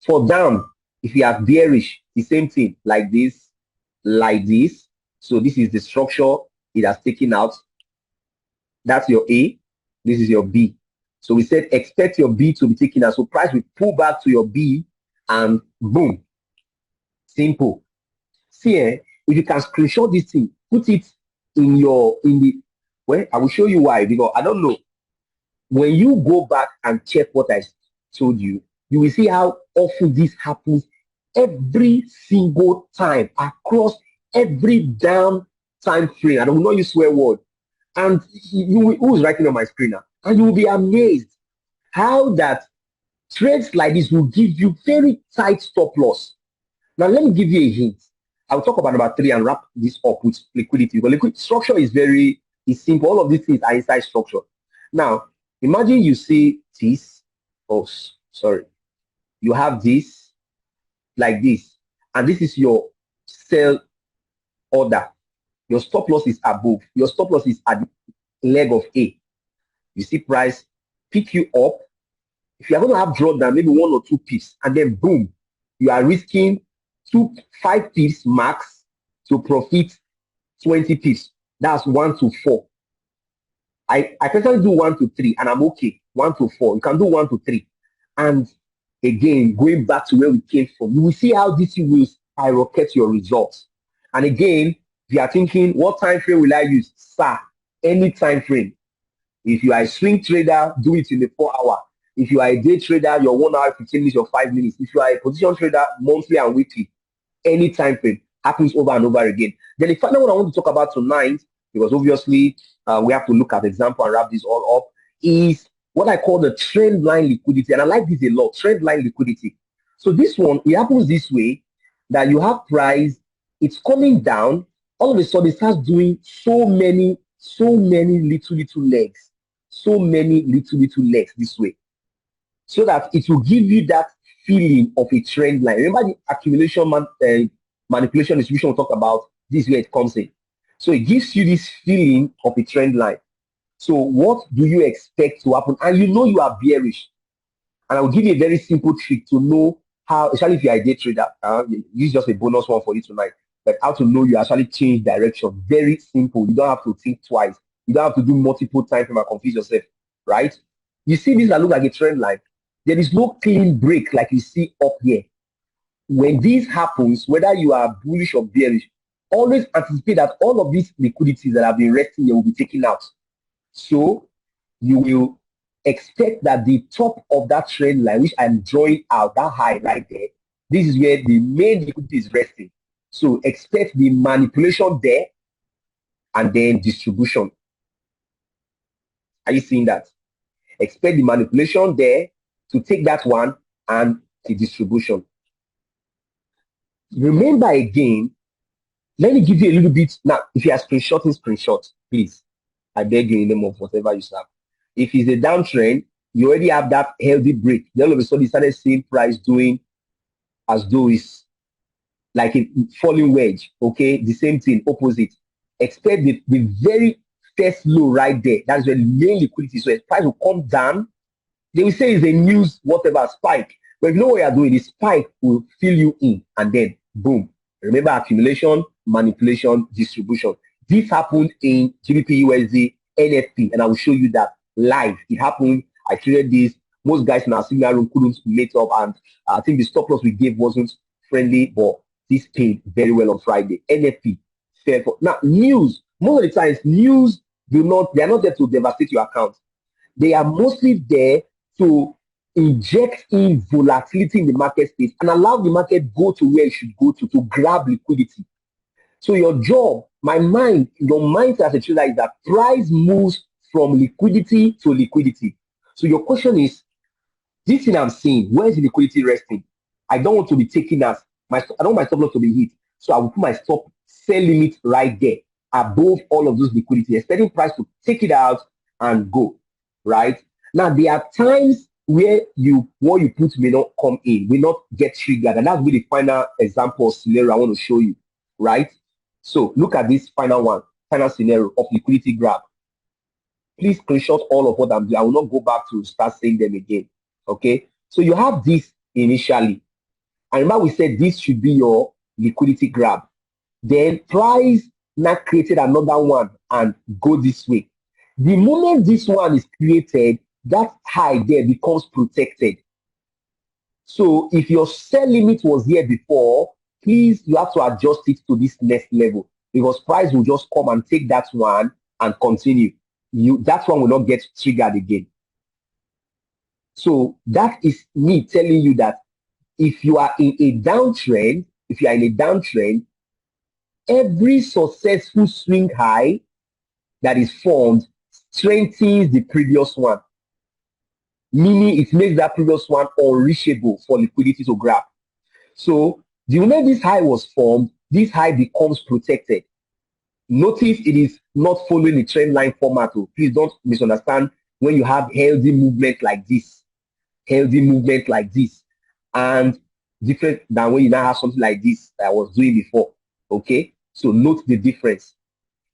For down, if you are bearish, the same thing, like this, So this is the structure it has taken out. That's your A. This is your B. So we said expect your B to be taken out. So price will pull back to your B and boom. Simple. See, if you can screenshot this thing, put it in the well, I will show you why, because I don't know. When you go back and check what I told you, you will see how often this happens every single time across every damn time frame. I will not use swear word. And who's writing on my screen now? And you will be amazed how that trades like this will give you very tight stop loss. Now, let me give you a hint. I'll talk about number 3 and wrap this up with liquidity. But liquid structure is simple. All of these things are inside structure. Now, imagine you see this. Oh, sorry. You have this like this. And this is your sell order. Your stop loss is above. Your stop loss is at the leg of A. You see price pick you up. If you are going to have drawdown, maybe 1 or 2 pips, and then boom, you are risking 5 pips max to profit 20 pips. That's 1 to 4. I personally do 1 to 3, and I'm okay. 1 to 4. You can do 1 to 3. And again, going back to where we came from, you will see how this will skyrocket your results. And again, if you are thinking, what time frame will I use? Sir, any time frame. If you are a swing trader, do it in the 4 hour. If you are a day trader, your 1 hour, 15 minutes, or 5 minutes. If you are a position trader, monthly and weekly, any time frame happens over and over again. Then the final one I want to talk about tonight, because obviously we have to look at the example and wrap this all up, is what I call the trend line liquidity. And I like this a lot, trend line liquidity. So this one, it happens this way, that you have price, it's coming down, all of a sudden it starts doing so many little legs. So many little legs this way. So that it will give you that feeling of a trend line. Remember the accumulation manipulation distribution we talked about? This is where it comes in. So it gives you this feeling of a trend line. So what do you expect to happen? And you know you are bearish. And I will give you a very simple trick to know how, especially if you are a day trader, this is just a bonus one for you tonight, but how to know you actually change direction. Very simple. You don't have to think twice. You don't have to do multiple times and confuse yourself, right? You see this that look like a trend line. There is no clean break like you see up here. When this happens, whether you are bullish or bearish, always anticipate that all of these liquidities that have been resting here will be taken out. So you will expect that the top of that trend line, which I'm drawing out, that high right there, this is where the main liquidity is resting. So expect the manipulation there and then distribution. Are you seeing that? Expect the manipulation there to take that one and the distribution. Remember again, let me give you a little bit. Now, if you are screenshot, please. I beg you in the name of whatever you have. If it's a downtrend, you already have that healthy break. Then all of a sudden, you started seeing price doing as though it's like a falling wedge. Okay, the same thing, opposite. Expect the very first low right there. That's where the main liquidity. So as price will come down, they will say it's a news, whatever, spike. But if you know what you're doing, the spike will fill you in and then boom. Remember accumulation, manipulation, distribution. This happened in GBP USD, NFP, and I will show you that live. It happened. I created this. Most guys in our seminar room couldn't meet up, and I think the stop loss we gave wasn't friendly, but this paid very well on Friday. NFP, fair for now. News, most of the times, news they are not there to devastate your account. They are mostly there to inject in volatility in the market space and allow the market go to where it should go to grab liquidity. So your job, your mindset as a trader is that price moves from liquidity to liquidity. So your question is, this thing I'm seeing, where is the liquidity resting? I don't want to be taking as I don't want my stop loss to be hit. So I will put my stop sell limit right there above all of those liquidity, expecting price to take it out and go. Right? Now there are times where what you put may not come in, will not get triggered. And that's really the final example scenario I want to show you. Right? So look at this final scenario of liquidity grab. Please screenshot all of what I'm doing. I will not go back to start saying them again. Okay? So you have this initially. And remember we said this should be your liquidity grab. Then price now created another one and go this way. The moment this one is created, that high there becomes protected. So if your sell limit was here before, please, you have to adjust it to this next level, because price will just come and take that one and continue. That one will not get triggered again. So that is me telling you that if you are in a downtrend, every successful swing high that is formed strengthens the previous one, meaning it makes that previous one unreachable for liquidity to grab. So the moment this high was formed, this high becomes protected. Notice it is not following the trend line format. Please don't misunderstand when you have healthy movement like this. And different than when you now have something like this that I was doing before. Okay, so note the difference,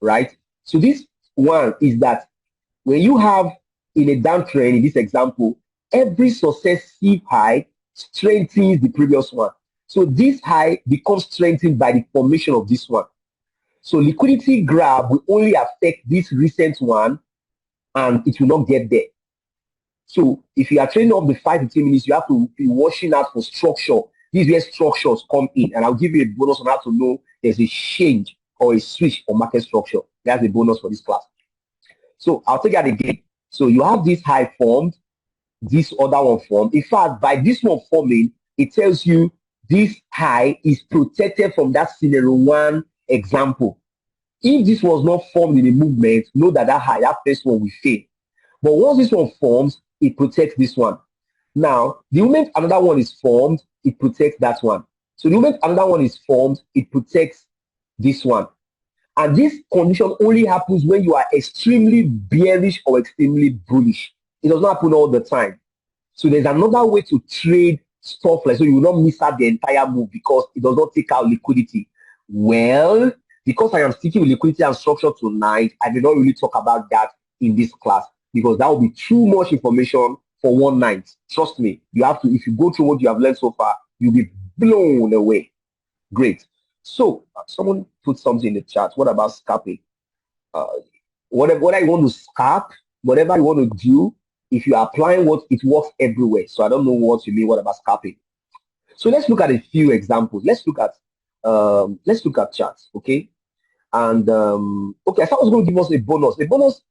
right? So this one is that when you have in a downtrend, in this example, every successive high strengthens the previous one. So this high becomes strengthened by the formation of this one. So liquidity grab will only affect this recent one and it will not get there. So if you are trading up the 5 to 10 minutes, you have to be watching out for structure. These where structures come in, and I'll give you a bonus on how to know there's a change or a switch on market structure. That's a bonus for this class. So I'll take that again. So you have this high formed, this other one formed. In fact, by this one forming, it tells you this high is protected from that scenario one example. If this was not formed in a movement, know that that first one will fail. But once this one forms, it protects this one. Now, the moment another one is formed, it protects that one. So the moment another one is formed, it protects this one. And this condition only happens when you are extremely bearish or extremely bullish. It does not happen all the time. So there's another way to trade stuff like so you will not miss out the entire move because it does not take out liquidity. Well, because I am sticking with liquidity and structure tonight, I did not really talk about that in this class because that will be too much information for one night. Trust me, you have to, if you go through what you have learned so far, you'll be blown away. Great. So someone put something in the chat. What about scalping? Whatever you want to scalp, whatever you want to do, if you are applying it works everywhere. So I don't know what you mean. What about scalping? So let's look at a few examples. Let's look at charts, okay? And okay, I thought I was going to give us a bonus. A bonus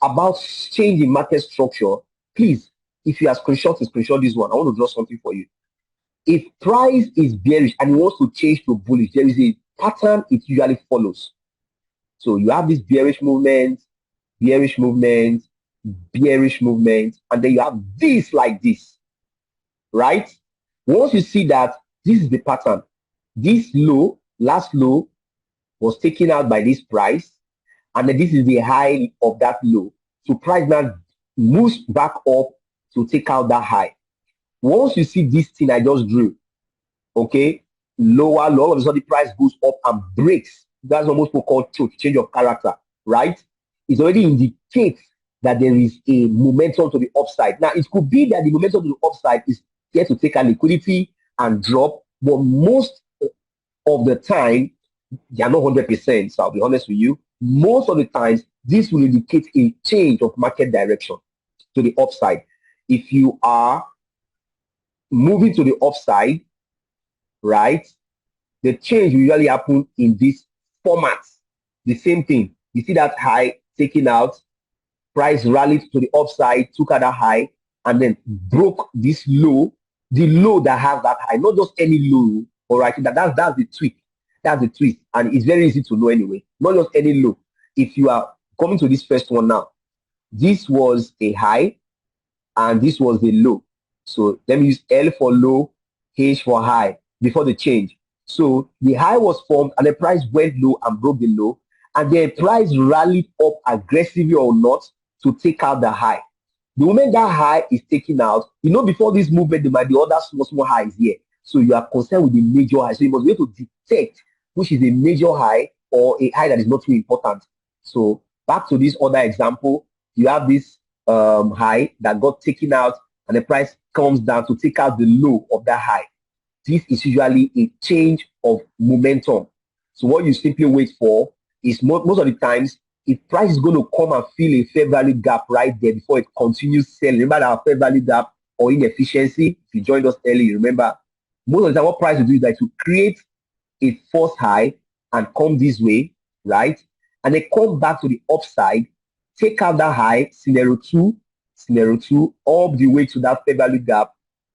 about changing market structure. Please, if you are screenshot this one. I want to draw something for you. If price is bearish and it wants to change to bullish, there is a pattern it usually follows. So you have this bearish movement, bearish movement, bearish movement, and then you have this like this, right? Once you see that, this is the pattern. This low, last low, was taken out by this price, and then this is the high of that low. So price now moves back up to take out that high. Once you see this thing I just drew, okay, lower, all of a sudden the price goes up and breaks. That's almost what we call change of character, right? It already indicates that there is a momentum to the upside. Now, it could be that the momentum to the upside is here to take a liquidity and drop, but most of the time, they are not 100%, so I'll be honest with you. Most of the times, this will indicate a change of market direction to the upside. If you are moving to the upside, right, the change will usually happen in this format. The same thing. You see that high taken out, price rallied to the upside, took out that high, and then broke this low, the low that has that high, not just any low, all right? That's the tweak. That's the twist. And it's very easy to know anyway. Not just any low. If you are coming to this first one now, this was a high, and this was the low. So let me use L for low, H for high before the change. So the high was formed and the price went low and broke the low, and the price rallied up aggressively or not to take out the high. The moment that high is taken out, you know, before this movement, there might be other small highs here. So you are concerned with the major high. So you must be able to detect which is a major high or a high that is not too important. So back to this other example, you have this high that got taken out and the price comes down to take out the low of that high. This is usually a change of momentum. So what you simply wait for is most of the times, if price is going to come and fill a fair value gap right there before it continues selling. Remember our fair value gap or inefficiency. If you joined us early, you remember most of the time what price will do is that to create a false high and come this way, right? And then come back to the upside, take out that high, scenario two, all the way to that fair value gap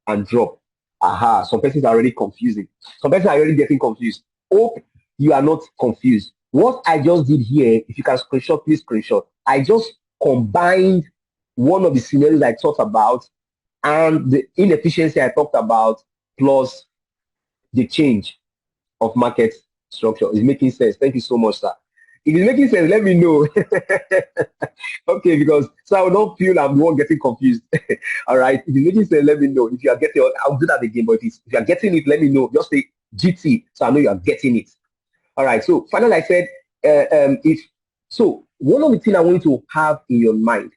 and drop. Aha, some persons are already confusing. Some persons are already getting confused. Hope you are not confused. What I just did here, if you can screenshot, please screenshot. I just combined one of the scenarios I talked about and the inefficiency I talked about plus the change of market structure. Is making sense? Thank you so much, sir. If it's making sense, let me know. Okay, because so I will not feel I'm the one getting confused. All right. If it's making sense, let me know. If you are getting, I'll do that again. But if you are getting it, let me know. Just say GT, so I know you are getting it. All right. So finally, I said, if so, one of the things I want you to have in your mind,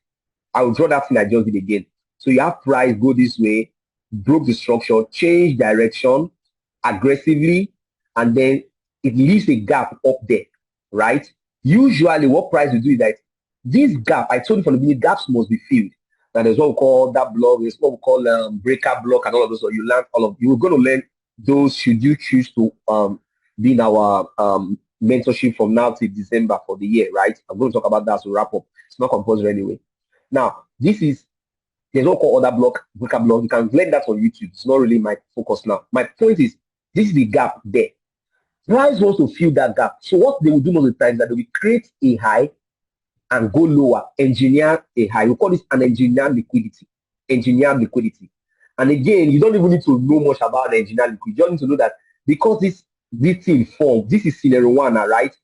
I will draw that thing I just did again. So you have price go this way, broke the structure, change direction aggressively, and then it leaves a gap up there, right? Usually, what price will do is that this gap, I told you from the beginning, gaps must be filled. And there's what we call that block, there's what we call breaker block, and all of those. So you learn all of you're going to learn those should you choose to be in our mentorship from now till December for the year, right? I'm going to talk about that to wrap up. It's not compulsory anyway. Now, this is there's what we call other block, breaker block. You can learn that on YouTube. It's not really my focus now. My point is this is the gap there. Price wants to fill that gap. So what they will do most of the time is that they will create a high and go lower, engineer a high. We call this an engineered liquidity. Engineered liquidity. And again, you don't even need to know much about engineered liquidity. You just need to know that because this thing formed, this is scenario one, right?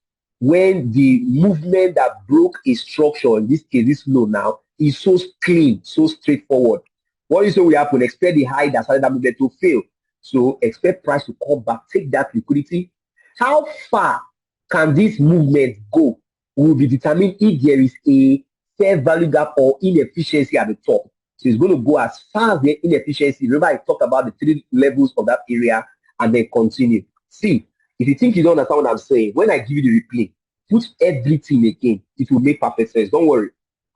When the movement that broke a structure, in this case, this low now, is so clean, so straightforward. What is so will happen? Expect the high that started that movement to fail. So expect price to come back, take that liquidity. How far can this movement go will be determined if there is a fair value gap or inefficiency at the top. So it's going to go as far as the inefficiency. Remember, I talked about the three levels of that area and then continue. See, if you think you don't understand what I'm saying, when I give you the replay, put everything again. It will make perfect sense. Don't worry.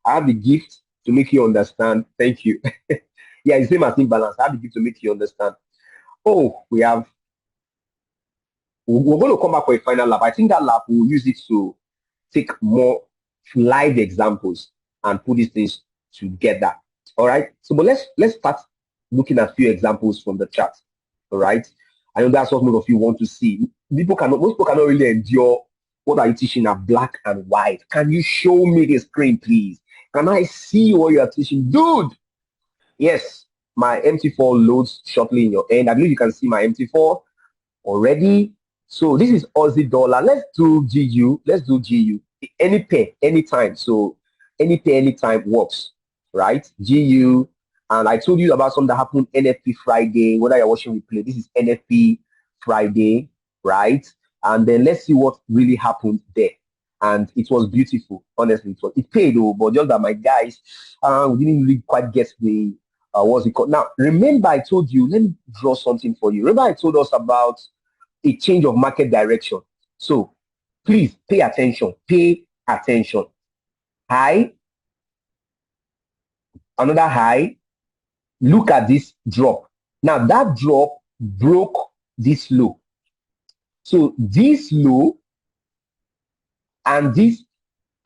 I have the gift to make you understand. Thank you. Yeah, it's the same as imbalance. I have the gift to make you understand. Oh, we're going to come back for a final lap. I think that lap we'll use it to take more live examples and put these things together. All right. So, but let's start looking at a few examples from the chat. All right. I know that's what most of you want to see. Most people cannot really endure what are you teaching at black and white. Can you show me the screen, please? Can I see what you are teaching, dude? Yes, my MT4 loads shortly in your end. I believe you can see my MT4 already. So this is Aussie dollar. Let's do GU. Let's do GU. Any pair, anytime. So any pair, anytime works, right? GU. And I told you about something that happened NFP Friday. Whether you're watching replay, this is NFP Friday, right? And then let's see what really happened there. And it was beautiful, honestly. It paid though, but just that my guys, we didn't really quite get the what's it called. Now, remember I told you, let me draw something for you. Remember I told us about a change of market direction. So please pay attention. Pay attention. High, another high. Look at this drop. Now that drop broke this low. So this low and this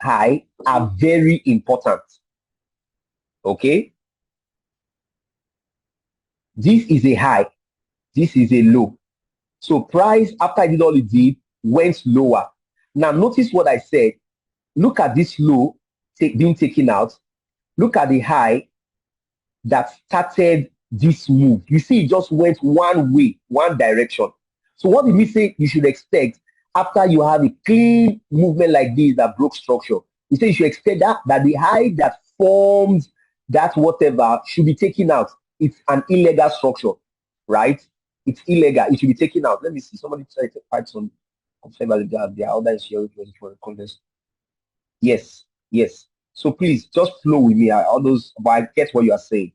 high are very important. Okay? This is a high. This is a low. So price, after I did all it did, went lower. Now notice what I said. Look at this low being taken out. Look at the high that started this move. You see, it just went one way, one direction. So what did we say you should expect after you have a clean movement like this that broke structure? We say you should expect that the high that formed that whatever should be taken out. It's an illegal structure, right? It's illegal. It should be taken out. Let me see. Somebody try to find some their other share for the contest. Yes, yes. So please just flow with me. All those, but I get what you are saying.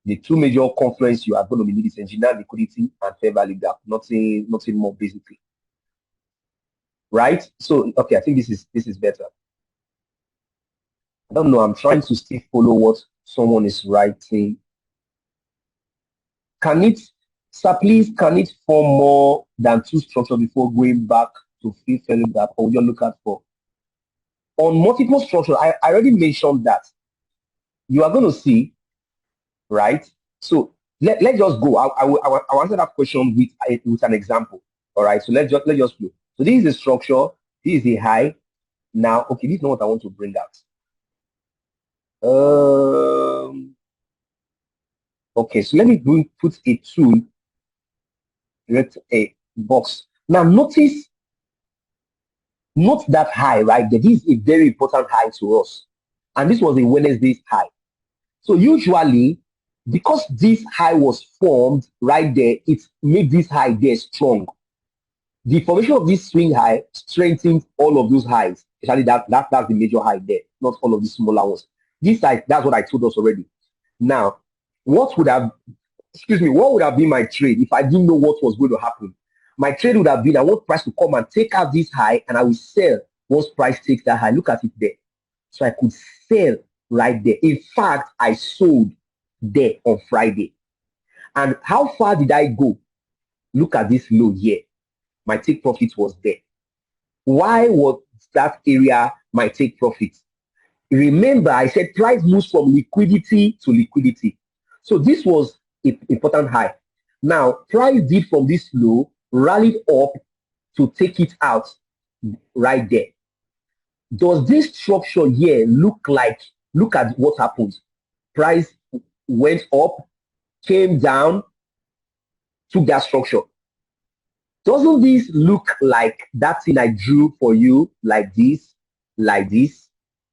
The two major confluence you are going to be needing is engineered liquidity and fair value gap. Nothing more basically. right? So, okay, I think this is better. I don't know. I'm trying to still follow what someone is writing. Can it, sir, please, can it form more than two structures before going back to fill value gap, or would you look at for? On multiple structure, I already mentioned that. You are going to see, right? So let's just go. I will answer that question with an example. All right. So let's just go. So this is the structure. This is the high. Now, okay, this is not what I want to bring out. Okay, so let me put a tool, let a box. Now note that high right there. This is a very important high to us. And this was a Wednesday's high. So usually, because this high was formed right there, it made this high there strong. The formation of this swing high strengthens all of those highs. Especially that's the major high there, not all of the smaller ones. This side, that's what I told us already. Now, what would have, excuse me, what would have been my trade if I didn't know what was going to happen? My trade would have been, I want price to come and take out this high, and I will sell once price takes that high. Look at it there. So I could sell right there. In fact, I sold there on Friday. And how far did I go? Look at this low here. My take profit was there. Why was that area my take profit? Remember, I said price moves from liquidity to liquidity. So this was an important high. Now, price did from this low, rallied up to take it out right there. Does this structure here look at what happened? Price went up, came down, took that structure. Doesn't this look like that thing I drew for you like this, like this?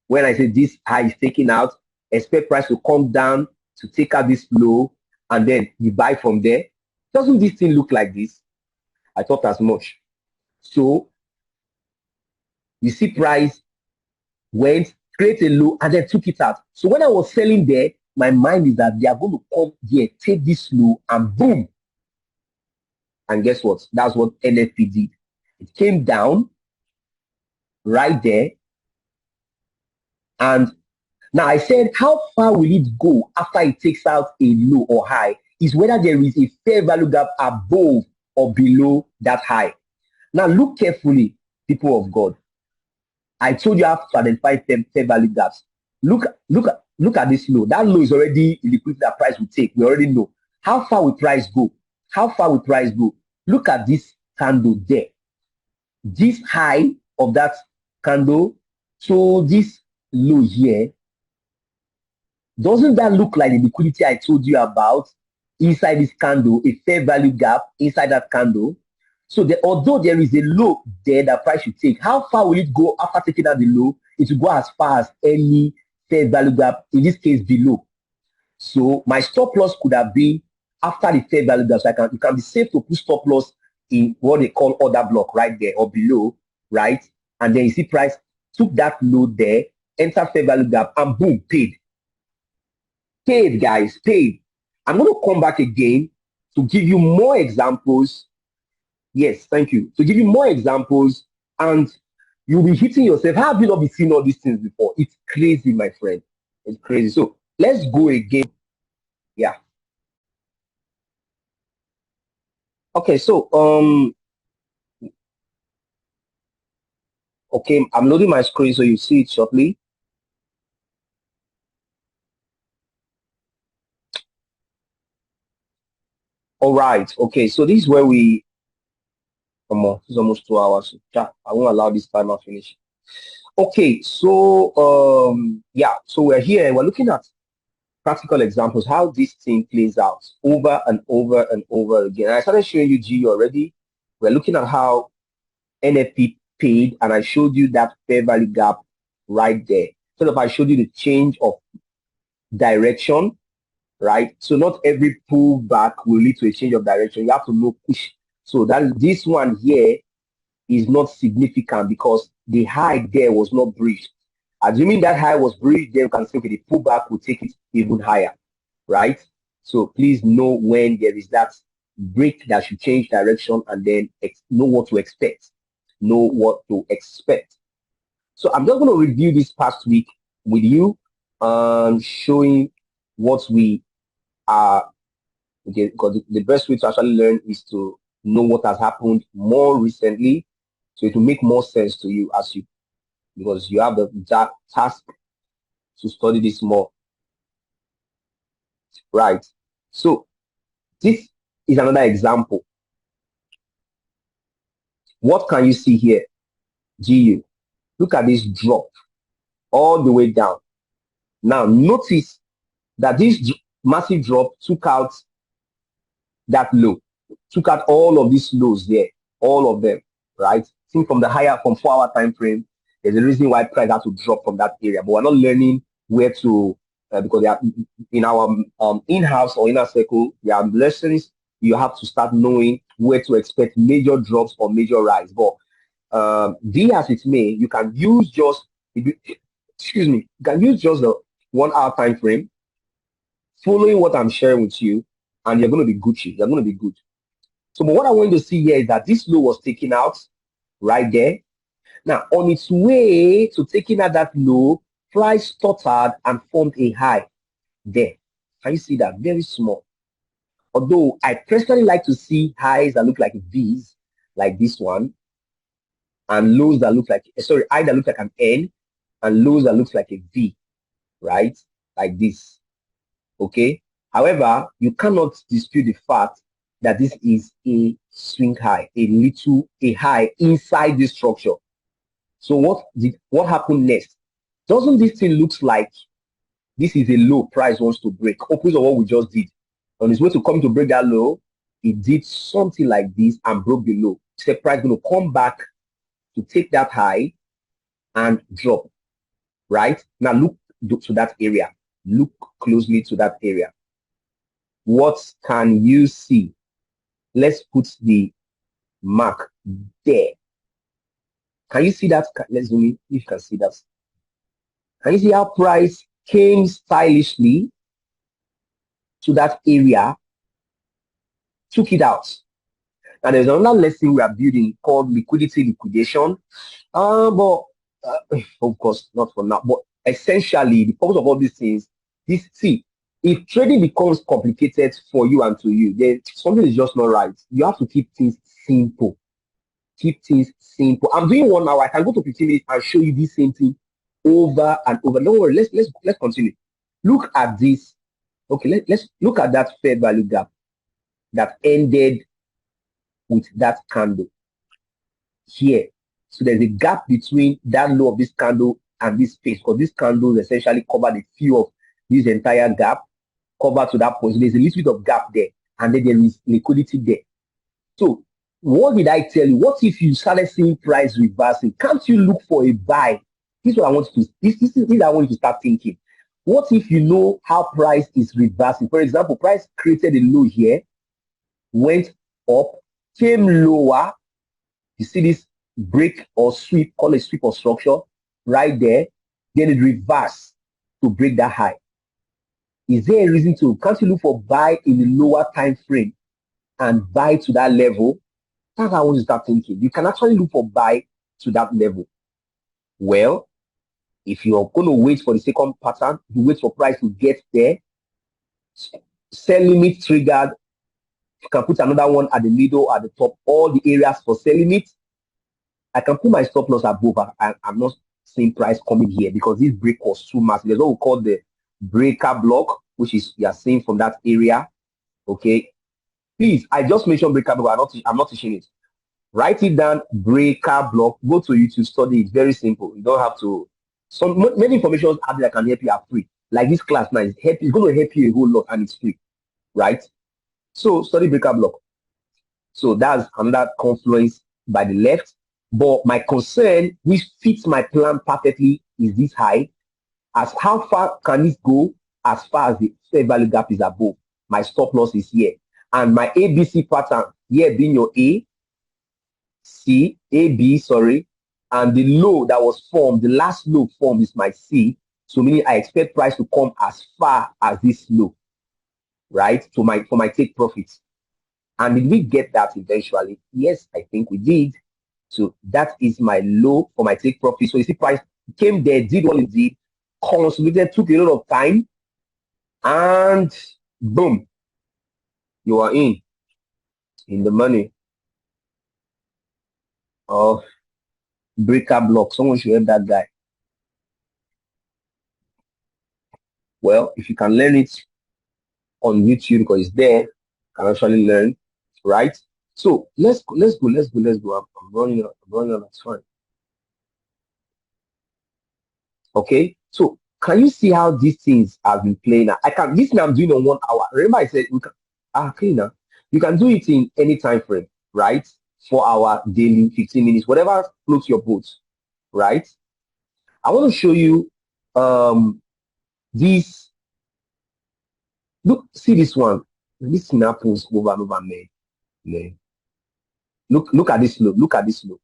When I say this high is taken out, expect price to come down to take out this low, and then you buy from there. Doesn't this thing look like this? I thought as much. So you see price went, create a low, and then took it out. So when I was selling there, my mind is that they are going to come here, take this low, and boom. And guess what? That's what NFP did. It came down right there. And now I said, how far will it go after it takes out a low or high? Is whether there is a fair value gap above or below that high. Now look carefully, people of God. I told you I have to identify fair value gaps. Look at this low. That low is already in the liquidity that price will take. We already know. How far will price go? How far will price go? Look at this candle there. This high of that candle, so this low here, doesn't that look like the liquidity I told you about inside this candle, a fair value gap inside that candle? So although there is a low there that price should take, how far will it go after taking out the low? It will go as far as any fair value gap, in this case below. So my stop loss could have been after the fair value gap. So you can be safe to put stop loss in what they call order block right there or below, right? And then you see price took that low there, enter fair value gap, and boom, paid. Paid, guys, paid. I'm going to come back again to give you more examples. Yes, thank you. To give you more examples, and you'll be hitting yourself. How have you not been seeing all these things before? It's crazy, my friend. It's crazy. So let's go again. Yeah. Okay, so okay, I'm loading my screen so you see it shortly. All right. Okay, so this is where we come on. This is almost 2 hours. I won't allow this timer finish. Okay, so yeah, so we're here. We're looking at practical examples how this thing plays out over and over and over again. I started showing you G already. We're looking at how NFP paid, and I showed you that fair value gap right there. So if I showed you the change of direction, right? So not every pullback will lead to a change of direction. You have to know push. So this one here is not significant because the high there was not breached. Assuming that high was breached, then you can say, okay, the pullback will take it even higher, right? So please know when there is that break that should change direction, and then know what to expect. know what to expect. So I'm just going to review this past week with you, showing what we are. Okay, because the best way to actually learn is to know what has happened more recently, so it will make more sense to you as you, because you have the task to study this more, right? So this is another example. What can you see here? GU. Look at this drop all the way down. Now notice that this massive drop took out that low, took out all of these lows there, all of them, right? See, from the higher, from 4 hour time frame, there's a reason why price had to drop from that area, but we're not learning where to, because they are in our in-house or inner circle, there are lessons you have to start knowing where to expect major drops or major rise. But be as it may, you can use just, excuse me, you can use just the 1 hour time frame, following what I'm sharing with you, and you're going to be Gucci. You're going to be good. So, but what I want you to see here is that this low was taken out right there. Now, on its way to taking out that low, price stuttered and formed a high there. Can you see that? Very small. Although I personally like to see highs that look like V's, like this one, and lows that look like, sorry, high that looks like an N, and lows that looks like a V, right? Like this. Okay. However, you cannot dispute the fact that this is a swing high, a high inside this structure. So what happened next? Doesn't this thing looks like this is a low price wants to break? Opposite of what we just did. On its way to come to break that low, it did something like this and broke the low. So price going to come back to take that high and drop. Right? Now look to that area. Look closely to that area. What can you see? Let's put the mark there. Can you see that? Let's zoom in if you can see that. Can you see how price came stylishly to that area, took it out? And there's another lesson we are building called liquidity liquidation. But of course, not for now. But essentially, the purpose of all these things is, see, if trading becomes complicated for you and to you, then something is just not right. You have to keep things simple. Keep things simple. I'm doing 1 hour. I can go to 15 minutes and show you this same thing over and over. Don't worry. Let's continue. Look at this. Okay, let's look at that fair value gap that ended with that candle here. So there's a gap between that low of this candle and this space, because this candle essentially covered a few of this entire gap, covered to that point. So there's a little bit of gap there, and then there is liquidity there. So what did I tell you? What if you started seeing price reversing? Can't you look for a buy? This is what I want you to. This is I want you to start thinking. What if you know how price is reversing? For example, price created a low here, went up, came lower. You see this break or sweep, call it sweep or structure, right there. Then it reverse to break that high. Is there a reason to? Can't you look for buy in the lower time frame and buy to that level? That's how I want you to start thinking. You can actually look for buy to that level. Well, if you're going to wait for the second pattern, you wait for price to get there. Sell limit triggered. You can put another one at the middle, at the top, all the areas for sell limit. I can put my stop loss above. I'm not seeing price coming here because this break was too massive. There's what we call the breaker block, which is you are seeing from that area. Okay. Please, I just mentioned breaker block. I'm not teaching it. Write it down, breaker block. Go to YouTube, study it. Very simple. You don't have to. Many information out there that can help you are free. Like this class now, it's going to help you a whole lot and it's free. Right? So study breaker block. So that's another confluence by the left. But my concern, which fits my plan perfectly, is this high. As how far can it go as far as the fair value gap is above? My stop loss is here. And my ABC pattern, here being your A, C, A, B, sorry. And the low that was formed, the last low formed is my C. So meaning I expect price to come as far as this low, right? For my take profits. And did we get that eventually? Yes, I think we did. So that is my low for my take profit. So you see, price came there, did what it did, consolidated, took a lot of time, and boom, you are in the money of breaker block. Someone should help that guy. Well, if you can learn it on YouTube because it's there, you can actually learn, right? So let's go. I'm running on. That's fine. Okay. So can you see how these things have been playing out? I can. This thing I'm doing on 1 hour. Remember, I said we can. Cleaner. You can do it in any time frame, right? 4 hour, daily, 15 minutes, whatever floats your boat, right? I want to show you this. Look, see this one. This thing happens over and over, man. Look at this low. Look at this low.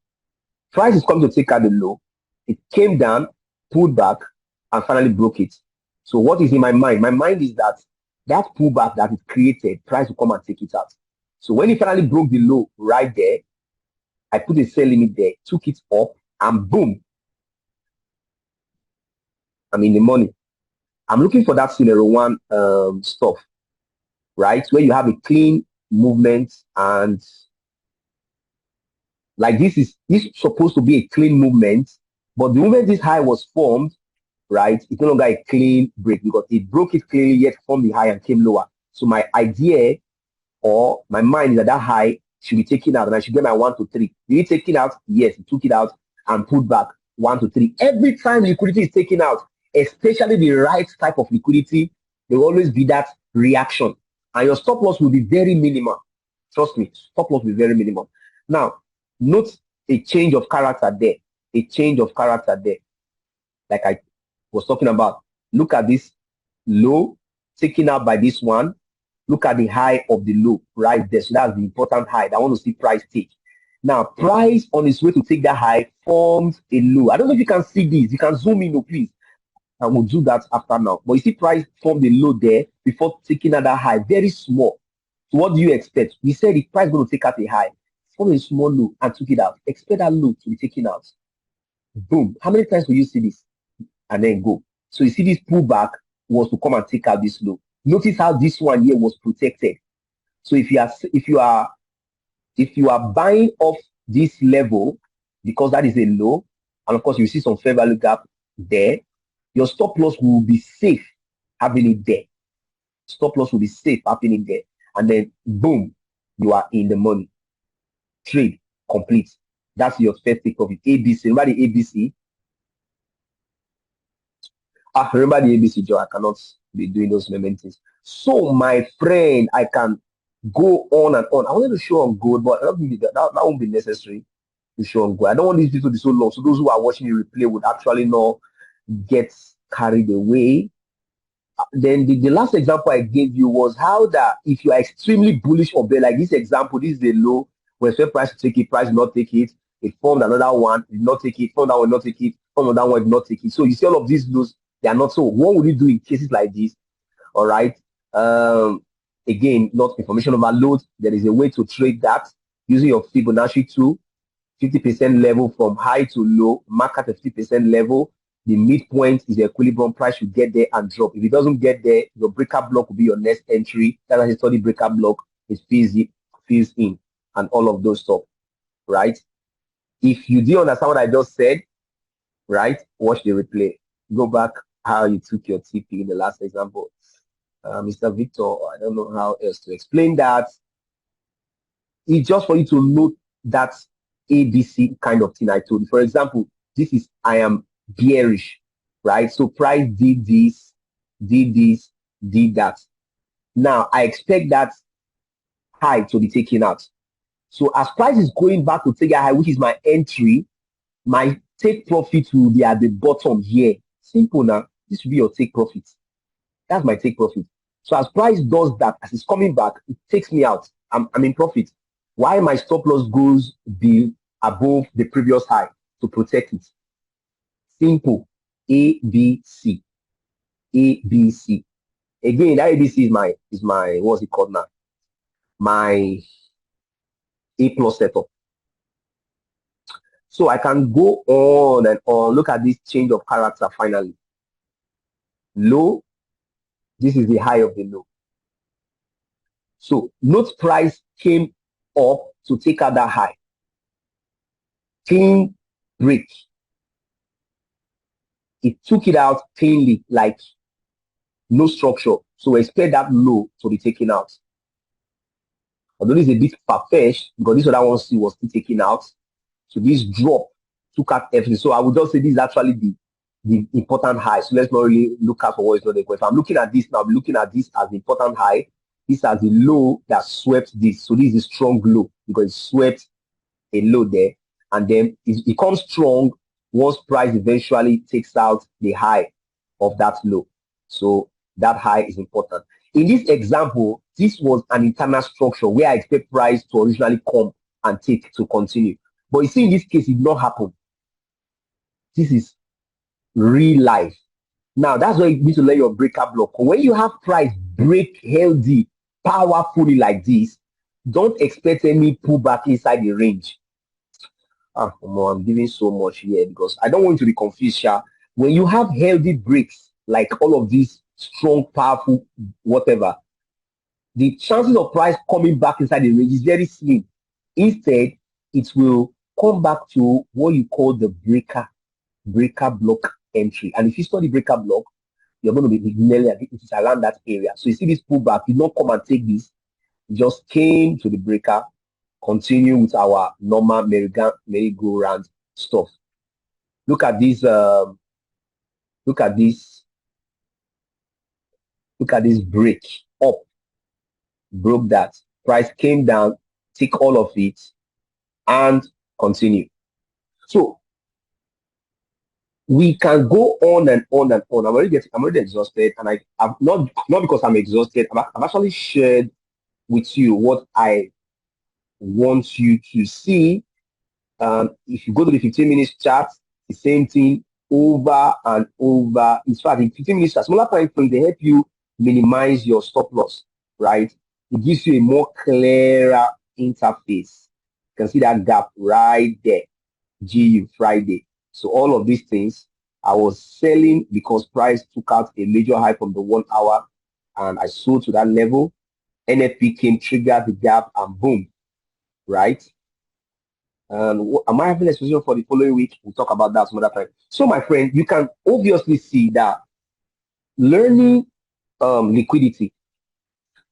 Price is coming to take out the low. It came down, pulled back, and finally broke it. So what is in my mind? My mind is that that pullback that it created, price will come and take it out. So when it finally broke the low right there, I put a sell limit there, took it up, and boom, I'm in the money. I'm looking for that scenario one stuff, right? Where you have a clean movement and like this is supposed to be a clean movement, but the moment this high was formed, right, it's no longer a clean break because it broke it clearly yet formed the high and came lower. So my idea or my mind is that that high should be taken out and I should get my 1 to 3. Did it take it out? Yes, it took it out and put back 1 to 3. Every time liquidity is taken out, especially the right type of liquidity, there will always be that reaction. And your stop loss will be very minimal. Trust me, stop loss will be very minimal. Now, note a change of character there. A change of character there. Like I was talking about. Look at this low taken out by this one. Look at the high of the low right there. So that's the important high that I want to see price take. Now, price on its way to take that high forms a low. I don't know if you can see this. You can zoom in, please. I will do that after now. But you see price formed a low there before taking out that high. Very small. So what do you expect? We said the price is going to take out a high. Form a small low and took it out. Expect that low to be taken out. Boom. How many times will you see this? And then go. So you see this pullback was to come and take out this low. Notice how this one here was protected. So if you are buying off this level because that is a low, and of course you see some fair value gap there, your stop loss will be safe having it there. Stop loss will be safe having it there, and then boom, you are in the money. Trade complete. That's your first take profit. ABC. Remember the ABC? Remember the ABC, Joe. I cannot be doing those mementos. So, my friend, I can go on and on. I wanted to show on gold, but that won't be necessary to show on gold. I don't want this video to be so long. So, those who are watching the replay would actually not get carried away. Then the last example I gave you was how that if you are extremely bullish or bear, like this example, this is a low, when fair price to take it, price not take it. It formed another one, did not take it, formed that one, not take it, formed another one, did not take it. So you see all of these lows, they are not so. What would you do in cases like this? All right. Again, not information overload. There is a way to trade that using your Fibonacci tool, 50% level from high to low, mark at a 50% level. The midpoint is the equilibrium price should get there and drop. If it doesn't get there, your breaker block will be your next entry. That's why I study breaker block is fills in and all of those stuff, right? If you do understand what I just said, right, watch the replay. Go back how you took your TP in the last example. Mr. Victor, I don't know how else to explain that. It's just for you to note that ABC kind of thing I told you. For example, this is I am bearish, right? So price did this, did that. Now I expect that high to be taken out. So as price is going back to take a high, which is my entry, my take profit will be at the bottom here. Simple now. This will be your take profit. That's my take profit. So as price does that, as it's coming back, it takes me out. I'm in profit. Why my stop loss goes be above the previous high to protect it. Simple. A, B, C. A, B, C. Again, that ABC is my what's it called now? My A plus setup. So I can go on and on. Look at this change of character finally. Low, this is the high of the low. So note price came up to take out that high. Clean break. It took it out cleanly, like no structure. So expect that low to be taken out. Although it's a bit far-fetched because this other one was still taken out. So this drop took out everything. So I would just say this is actually the important high. So let's not really look at for what is not the question. If I'm looking at this now, I'm looking at this as the important high. This as the low that swept this. So this is a strong low because it swept a low there. And then it becomes strong once price eventually takes out the high of that low. So that high is important. In this example, this was an internal structure where I expect price to originally come and take to continue. But you see, in this case, it did not happen. This is real life. Now, that's why you need to learn your breaker block. When you have price break healthy, powerfully like this, don't expect any pullback inside the range. I'm giving so much here because I don't want you to be confused, Sha. When you have healthy breaks, like all of these strong, powerful, whatever, the chances of price coming back inside the range is very slim. Instead, it will come back to what you call the breaker block entry. And if you study breaker block, you're going to be nearly, it is around that area. So you see this pullback, you don't come and take this. It just came to the breaker, continue with our normal merry-go-round stuff. Look at this. Look at this break up. Broke that. Price came down, take all of it, and continue. So we can go on and on and on. I'm already exhausted, and I've not because I'm exhausted. I've actually shared with you what I want you to see. If you go to the 15 minutes chart, the same thing over and over. In fact, in 15 minutes chart, smaller time frames, they help you minimize your stop loss, right? It gives you a more clearer interface. You can see that gap right there, GU Friday. So all of these things, I was selling because price took out a major high from the 1 hour, and I sold to that level. NFP came, triggered the gap, and boom, right? And am I having a exposition for the following week? We'll talk about that some other time. So, my friend, you can obviously see that learning liquidity,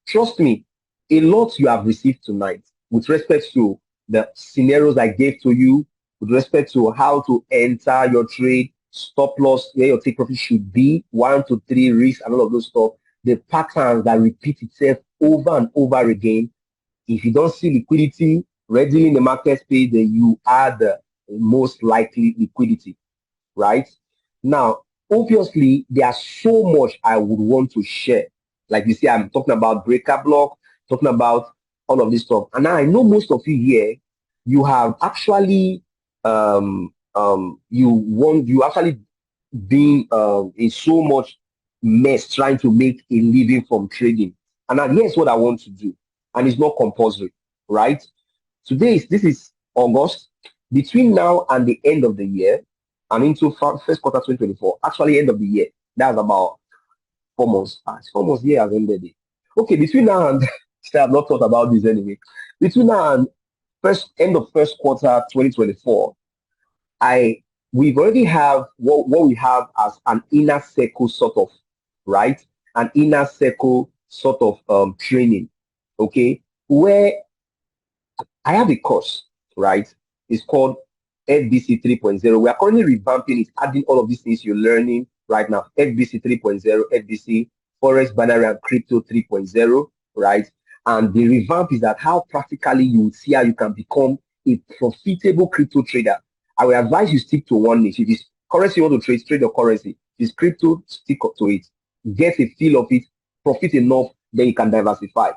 trust me, a lot you have received tonight with respect to the scenarios I gave to you, with respect to how to enter your trade, stop loss, where your take profit should be, 1 to 3 risks, and all of those stuff, the patterns that repeat itself over and over again. If you don't see liquidity readily in the market space, then you are the most likely liquidity, right? Now, obviously, there's so much I would want to share. Like you see, I'm talking about breaker block, talking about all of this stuff. And now I know most of you here, you have actually you actually been in so much mess trying to make a living from trading. And now here's what I want to do. And it's not compulsory, right? This is August. Between now and the end of the year, and into first quarter 2024, actually end of the year, that's about 4 months. It's 4 months, year has ended. Okay, between now and I've not thought about this anyway. Between now and end of first quarter 2024, we've already have what we have as an inner circle sort of, right? An inner circle sort of training, okay? Where I have a course, right? It's called FBC 3.0. We are currently revamping it, adding all of these things you're learning right now. FBC 3.0, FBC Forex, Binary, and Crypto 3.0, right? And the revamp is that how practically you will see how you can become a profitable crypto trader. I will advise you stick to one niche. If it's currency you want to trade your currency. If it's crypto, stick to it. Get a feel of it, profit enough, then you can diversify.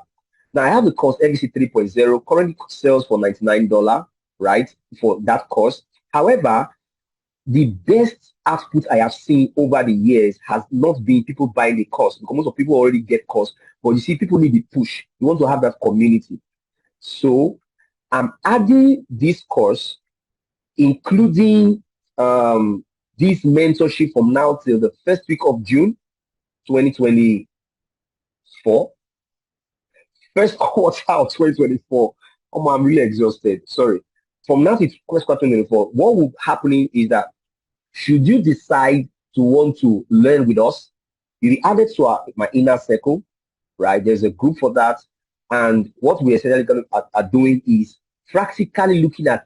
Now, I have the course FBC 3.0, currently sells for $99, right, for that course. However, the best output I have seen over the years has not been people buying the course, because most of people already get course, but you see, people need the push. You want to have that community. So I'm adding this course including this mentorship from now till the first week of June 2024, first quarter of 2024. Oh, I'm really exhausted. Sorry. From now to first quarter 2024, what will happening is that should you decide to want to learn with us, you'll be added to my inner circle, right? There's a group for that. And what we essentially are doing is practically looking at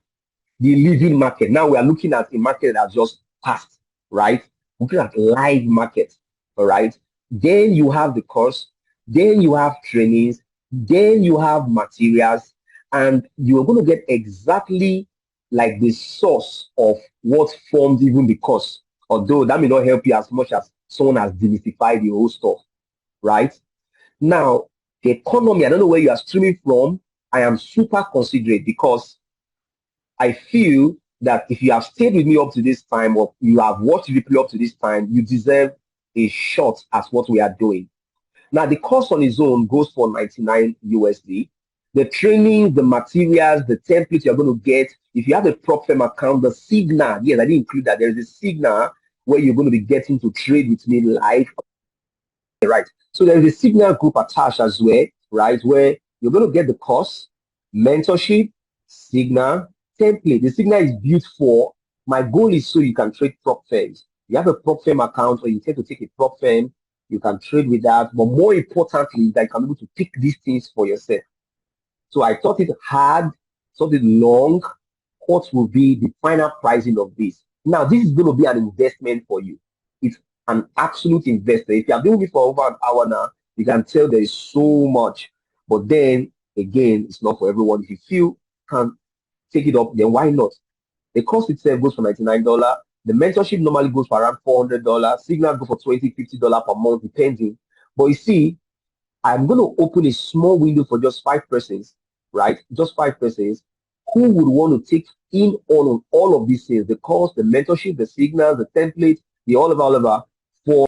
the living market. Now we are looking at a market that just passed, right? Looking at live market, all right? Then you have the course, then you have trainings, then you have materials, and you're going to get exactly like the source of what formed even the course. Although that may not help you as much as someone has demystified the whole stuff, right? Now, the economy, I don't know where you are streaming from. I am super considerate because I feel that if you have stayed with me up to this time or you have watched the replay up to this time, you deserve a shot at what we are doing. Now, the course on its own goes for 99 USD. The training, the materials, the templates you're going to get, if you have a prop firm account, the signal, yes, I didn't include that. There is a signal where you're going to be getting to trade with me live, right? So there is a signal group attached as well, right? Where you're going to get the course, mentorship, signal, template. The signal is built for, my goal is so you can trade prop firms. You have a prop firm account or you intend to take a prop firm, you can trade with that. But more importantly, that you can be able to pick these things for yourself. So I thought it hard, thought it long. What will be the final pricing of this? Now, this is going to be an investment for you. It's an absolute investor. If you have been with me for over an hour now, you can tell there is so much. But then, again, it's not for everyone. If you feel you can take it up, then why not? The cost itself goes for $99. The mentorship normally goes for around $400. Signal goes for $20, $50 per month, depending. But you see, I'm going to open a small window for just 5 persons, right? Just 5 persons who would want to take in on all of these things, the course, the mentorship, the signals, the template, the all of.